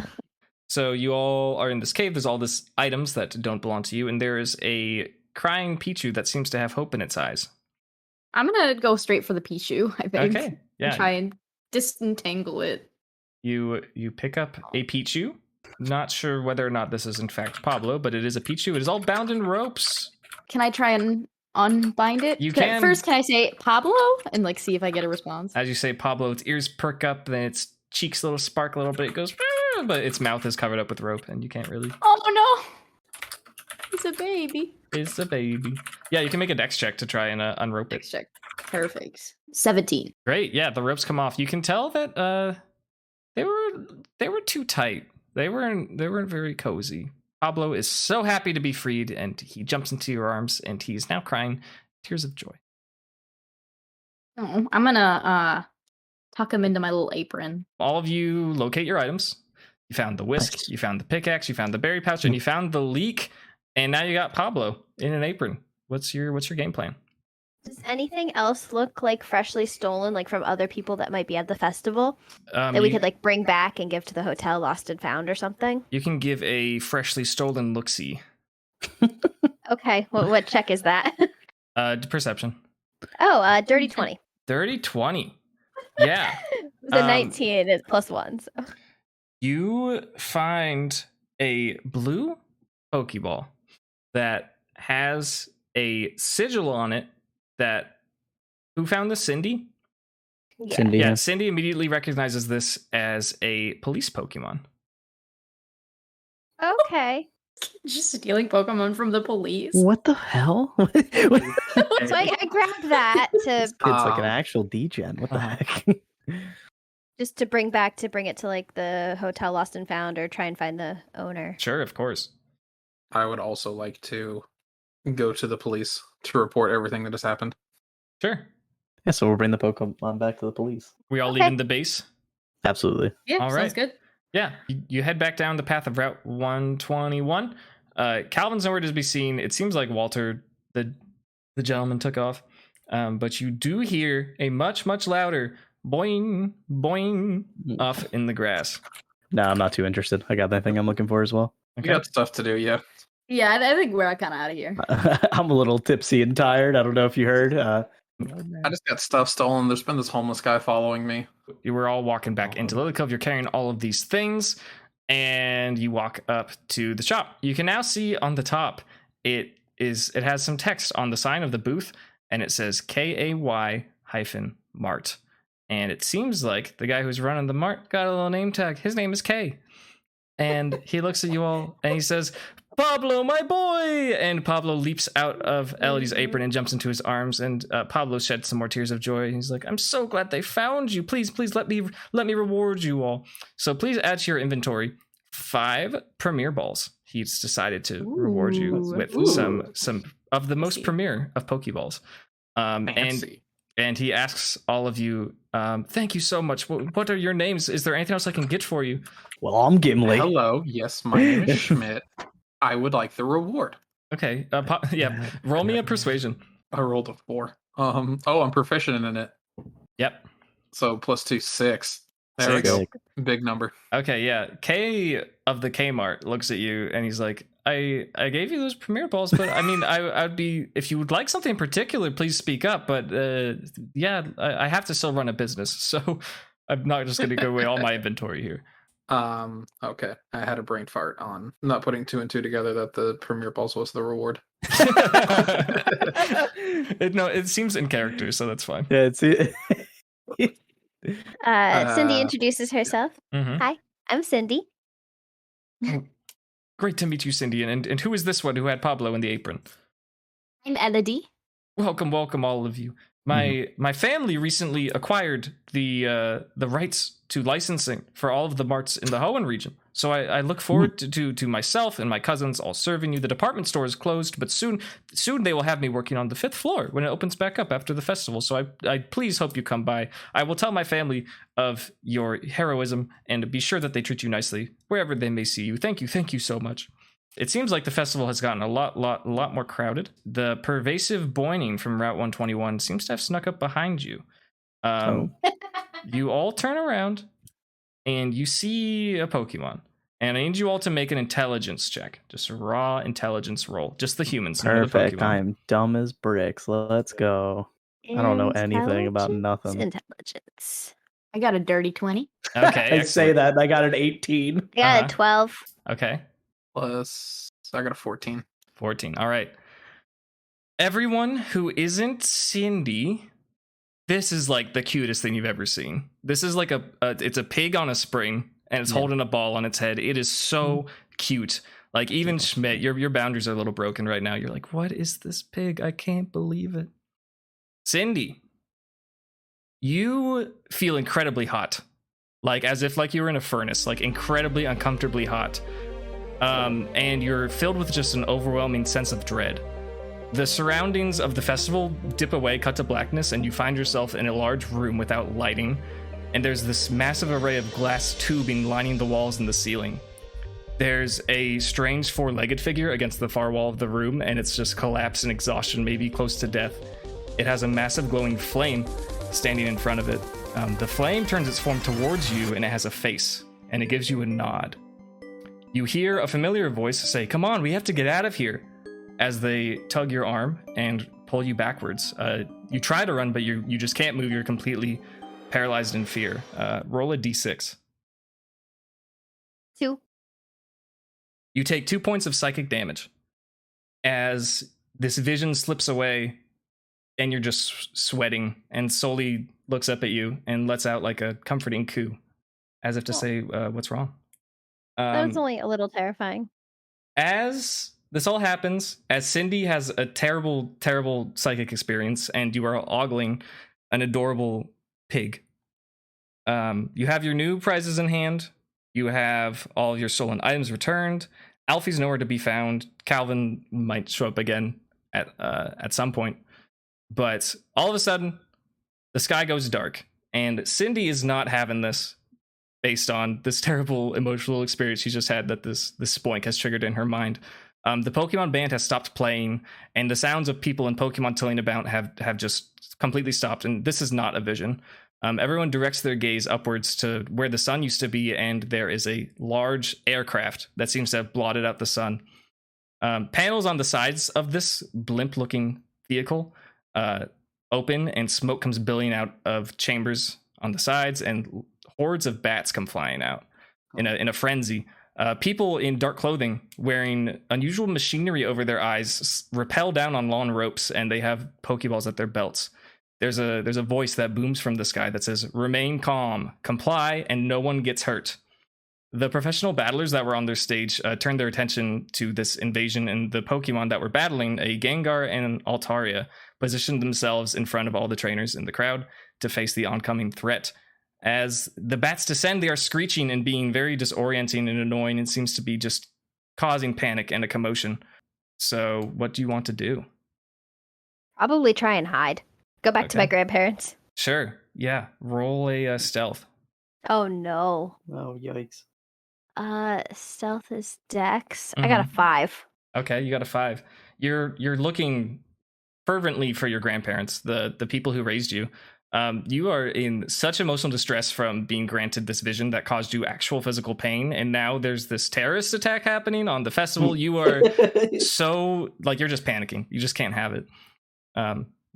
So you all are in this cave. There's all these items that don't belong to you, and there is a crying Pichu that seems to have hope in its eyes. I'm gonna go straight for the Pichu, I think. Okay, yeah. And try and disentangle it. You pick up a Pichu. Not sure whether or not this is in fact Pablo, but it is a Pichu. It is all bound in ropes. Can I try and unbind it? You can. First, can I say Pablo and like see if I get a response? As you say Pablo, its ears perk up, then its cheeks a little spark a little bit. It goes, but its mouth is covered up with rope, and you can't really. Oh no! It's a baby. It's a baby. Yeah, you can make a dex check to try and unrope it. Dex check. Perfect. 17. Great. Yeah, the ropes come off. You can tell that they were too tight. They weren't very cozy. Pablo is so happy to be freed, and he jumps into your arms, and he's now crying tears of joy. Oh, I'm gonna tuck him into my little apron. All of you locate your items. You found the whisk, you found the pickaxe, you found the berry pouch, and you found the leek, and now you got Pablo in an apron. What's your game plan? Does anything else look like freshly stolen, like from other people that might be at the festival, that we could like bring back and give to the hotel Lost and Found or something? You can give a freshly stolen look-see. Okay, what check is that? Perception. Oh, dirty 20. Dirty 20. Yeah. The 19 is +1. So. You find a blue Pokeball that has a sigil on it that... Who found this? Cindy? Yeah. Cindy. Yeah, Cindy immediately recognizes this as a police Pokemon. Okay. Just stealing Pokemon from the police. What the hell? So I grabbed that This to kid's like an actual degen. What the heck? just to bring it to like the hotel Lost and Found or try and find the owner. Sure, of course. I would also like to go to the police to report everything that has happened. Sure. Yeah, so we'll bring the Pokemon back to the police. We all Okay. leaving the base? Absolutely. Yeah, All sounds right. good. Yeah, you head back down the path of Route 121. Calvin's nowhere to be seen. It seems like Walter, the gentleman, took off. But you do hear a much, much louder boing, boing off in the grass. No, I'm not too interested. I got that thing I'm looking for as well. You got stuff to do, yeah. Yeah, I think we're kind of out of here. I'm a little tipsy and tired. I don't know if you heard. I just got stuff stolen. There's been this homeless guy following me. You were all walking back into Lilycove. You're carrying all of these things, and you walk up to the shop. You can now see on the top, it has some text on the sign of the booth, and it says KAY-Mart. And it seems like the guy who's running the mart got a little name tag. His name is K. And he looks at you all and he says, "Pablo, my boy!" And Pablo leaps out of Elodie's apron and jumps into his arms. And Pablo sheds some more tears of joy. He's like, "I'm so glad they found you. Please let me reward you all. So please add to your inventory 5 premier balls." He's decided to reward you with some of the most premier of Pokeballs. And he asks all of you, "Thank you so much. What are your names? Is there anything else I can get for you?" Well, I'm Gimli. Hello, yes, my name is Schmidt. I would like the reward. Okay, yeah. Roll me a persuasion. I rolled a 4. I'm proficient in it. Yep. So +2, 6. There we go. Big number. Okay, yeah. K of the Kmart looks at you and he's like, I gave you those premier balls, but I mean, I'd be, if you would like something in particular, please speak up. But yeah, I have to still run a business, so I'm not just going to give away all my inventory here. Okay. I had a brain fart on not putting 2 and 2 together that the premier balls was the reward. It seems in character, so that's fine. Yeah, it's it. Cindy introduces herself. Mm-hmm. Hi, I'm Cindy. Great to meet you, Cindy. And who is this one who had Pablo in the apron? I'm Elodie. Welcome, all of you. My family recently acquired the rights to licensing for all of the marts in the Hoenn region. So I look forward to myself and my cousins all serving you. The department store is closed, but soon they will have me working on the 5th floor when it opens back up after the festival. So I please hope you come by. I will tell my family of your heroism and be sure that they treat you nicely wherever they may see you. Thank you so much. It seems like the festival has gotten a lot more crowded. The pervasive boining from Route 121 seems to have snuck up behind you. You all turn around and you see a Pokemon. And I need you all to make an intelligence check. Just a raw intelligence roll. Just the humans. Perfect. I'm dumb as bricks. Let's go. I don't know anything about nothing. Intelligence. I got a dirty 20. Okay. I say that. I got an 18. I got a 12. Okay. Plus, I got a 14. 14. All right. Everyone who isn't Cindy, this is like the cutest thing you've ever seen. This is like it's a pig on a spring and it's holding a ball on its head. It is so cute. Like even Schmidt, your boundaries are a little broken right now. You're like, what is this pig? I can't believe it. Cindy, you feel incredibly hot. Like as if like you were in a furnace, like incredibly uncomfortably hot. And you're filled with just an overwhelming sense of dread. The surroundings of the festival dip away, cut to blackness, and you find yourself in a large room without lighting. And there's this massive array of glass tubing lining the walls and the ceiling. There's a strange 4-legged figure against the far wall of the room, and it's just collapsed in exhaustion, maybe close to death. It has a massive glowing flame standing in front of it. The flame turns its form towards you, and it has a face, and it gives you a nod. You hear a familiar voice say, "Come on, we have to get out of here," as they tug your arm and pull you backwards. You try to run, but you just can't move. You're completely paralyzed in fear. Roll a d6. 2. You take 2 points of psychic damage as this vision slips away, and you're just sweating, and Soli looks up at you and lets out like a comforting coo, as if to say, what's wrong? That was only a little terrifying. As this all happens, as Cindy has a terrible, terrible psychic experience, and you are ogling an adorable pig. You have your new prizes in hand. You have all your stolen items returned. Alfie's nowhere to be found. Calvin might show up again at some point. But all of a sudden, the sky goes dark, and Cindy is not having this based on this terrible emotional experience she just had that this spoink has triggered in her mind. The Pokemon band has stopped playing, and the sounds of people in Pokemon tilling about have just completely stopped, and this is not a vision. Everyone directs their gaze upwards to where the sun used to be, and there is a large aircraft that seems to have blotted out the sun. Panels on the sides of this blimp-looking vehicle open, and smoke comes billowing out of chambers on the sides, and hordes of bats come flying out in a frenzy. People in dark clothing wearing unusual machinery over their eyes rappel down on long ropes, and they have Pokeballs at their belts. There's a voice that booms from the sky that says, "Remain calm, comply, and no one gets hurt." The professional battlers that were on their stage turned their attention to this invasion, and the Pokemon that were battling, a Gengar and an Altaria, positioned themselves in front of all the trainers in the crowd to face the oncoming threat. As the bats descend, they are screeching and being very disorienting and annoying, and seems to be just causing panic and a commotion. So what do you want to do? Probably try and hide. Go back to my grandparents. Sure. Yeah. Roll a stealth. Oh, no. Oh, yikes. Stealth is Dex. I got a 5. Okay, you got a 5. You're looking fervently for your grandparents, the people who raised you. You are in such emotional distress from being granted this vision that caused you actual physical pain, and now there's this terrorist attack happening on the festival. You are so, like, you're just panicking. You just can't have it.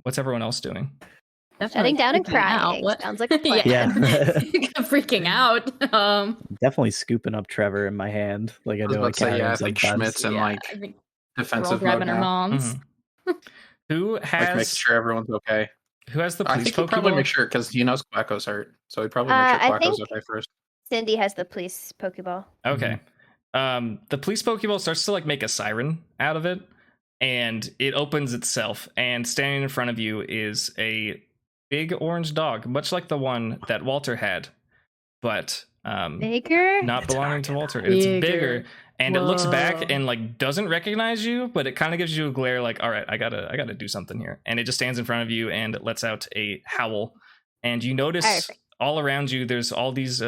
What's everyone else doing? Shutting down and crying. What? Sounds like a plan. Yeah. Freaking out. Definitely scooping up Trevor in my hand. Like I do. I think Schmitz and like defensive mode grabbing our moms. Mm-hmm. Who has like making sure everyone's okay? Who has the I police think he'll Pokeball? probably make sure because he knows Quacko's hurt, so he probably make sure Quacko's okay first. Cindy has the police Pokeball. Okay. The police Pokeball starts to like make a siren out of it, and it opens itself, and standing in front of you is a big orange dog, much like the one that Walter had, but bigger, not belonging to Walter. It's bigger, and it looks back and like doesn't recognize you, but it kind of gives you a glare, like, all right, I gotta do something here. And it just stands in front of you and it lets out a howl, and you notice all around you there's all these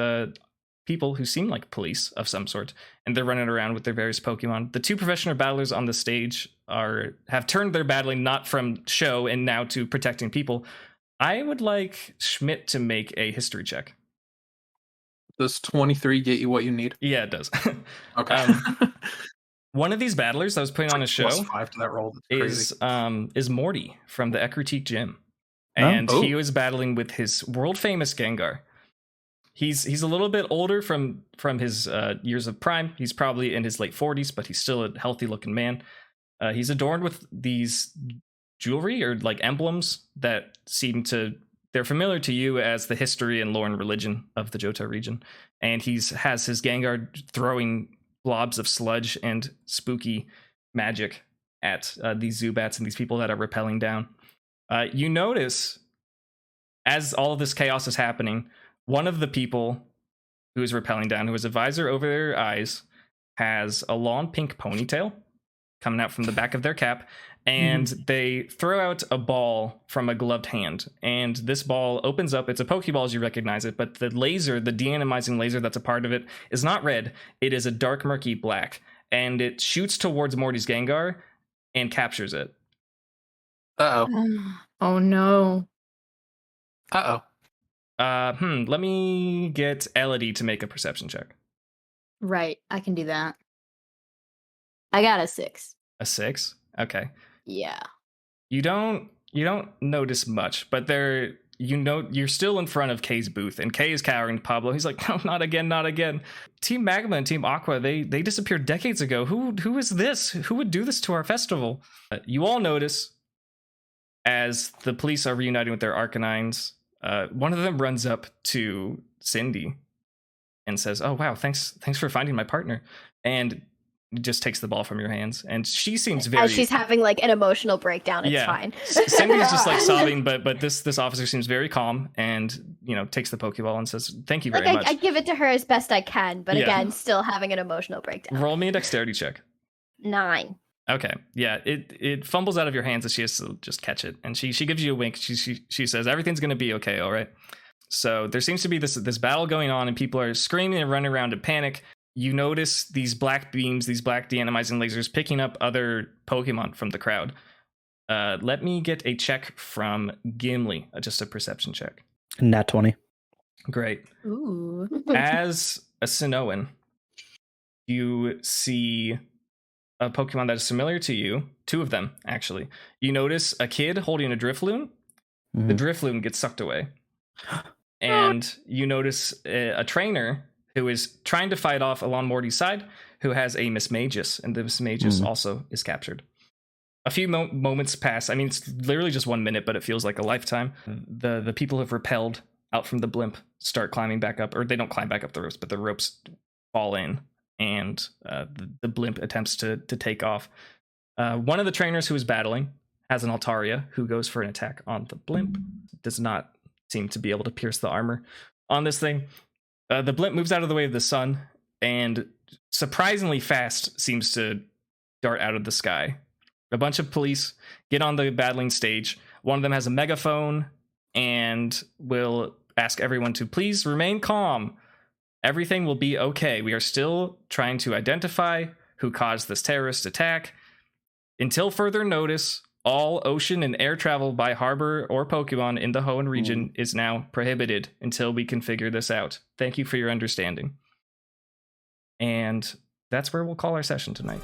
people who seem like police of some sort, and they're running around with their various Pokemon. The two professional battlers on the stage have turned their battling not from show and now to protecting people. I would like Schmidt to make a history check. Does 23 get you what you need? Yeah, it does. Okay. One of these battlers that was putting on a show +5 to that roll. is Morty from the Ecruteak Gym. And he was battling with his world famous Gengar. He's a little bit older from his years of prime. He's probably in his late 40s, but he's still a healthy looking man. He's adorned with these jewelry or like emblems that they're familiar to you as the history and lore and religion of the Johto region. And has his Gengar throwing blobs of sludge and spooky magic at these Zubats and these people that are rappelling down. You notice, as all of this chaos is happening, one of the people who is rappelling down, who has a visor over their eyes, has a long pink ponytail coming out from the back of their cap, and they throw out a ball from a gloved hand, and this ball opens up. It's a Pokeball as you recognize it, but the de-animizing laser that's a part of it is not red. It is a dark murky black, and it shoots towards Morty's Gengar and captures it. Uh-oh. Oh no. Uh-oh. Let me get Elodie to make a perception check. Right, I can do that. I got a 6. A 6? Okay. Yeah. You don't notice much, but you're still in front of Kay's booth, and Kay is cowering to Pablo. He's like, no, not again, not again. Team Magma and Team Aqua, they disappeared decades ago. Who is this? Who would do this to our festival? You all notice as the police are reuniting with their Arcanines, one of them runs up to Cindy and says, oh wow, thanks for finding my partner, and just takes the ball from your hands. And she seems very, as she's having like an emotional breakdown. It's fine. Cindy's just like sobbing, but this officer seems very calm and takes the Pokeball and says thank you very much. I give it to her as best I can, but again, still having an emotional breakdown. Roll me a dexterity check. 9. Okay, yeah, it fumbles out of your hands and she has to just catch it, and she gives you a wink. She says everything's gonna be okay, all right. So there seems to be this battle going on, and people are screaming and running around in panic. You notice these black beams, these black deanimizing lasers picking up other Pokemon from the crowd. Let me get a check from Gimli, just a perception check. Nat 20. Great. Ooh. As a Sinnohan, you see a Pokemon that is familiar to you. 2 of them, actually. You notice a kid holding a Drifloon. Mm-hmm. The Drifloon gets sucked away. And you notice a trainer who is trying to fight off along Morty's side, who has a Mismagius, and the Mismagius also is captured. A few moments pass. I mean, it's literally just 1 minute, but it feels like a lifetime. The people have repelled out from the blimp, start climbing back up, or they don't climb back up the ropes, but the ropes fall in, and the blimp attempts to take off. One of the trainers who is battling has an Altaria who goes for an attack on the blimp. Does not seem to be able to pierce the armor on this thing. The blimp moves out of the way of the sun and surprisingly fast seems to dart out of the sky. A bunch of police get on the battling stage. One of them has a megaphone and will ask everyone to please remain calm. Everything will be okay. We are still trying to identify who caused this terrorist attack. Until further notice, all ocean and air travel by harbor or Pokemon in the Hoenn region is now prohibited until we can figure this out. Thank you for your understanding. And that's where we'll call our session tonight.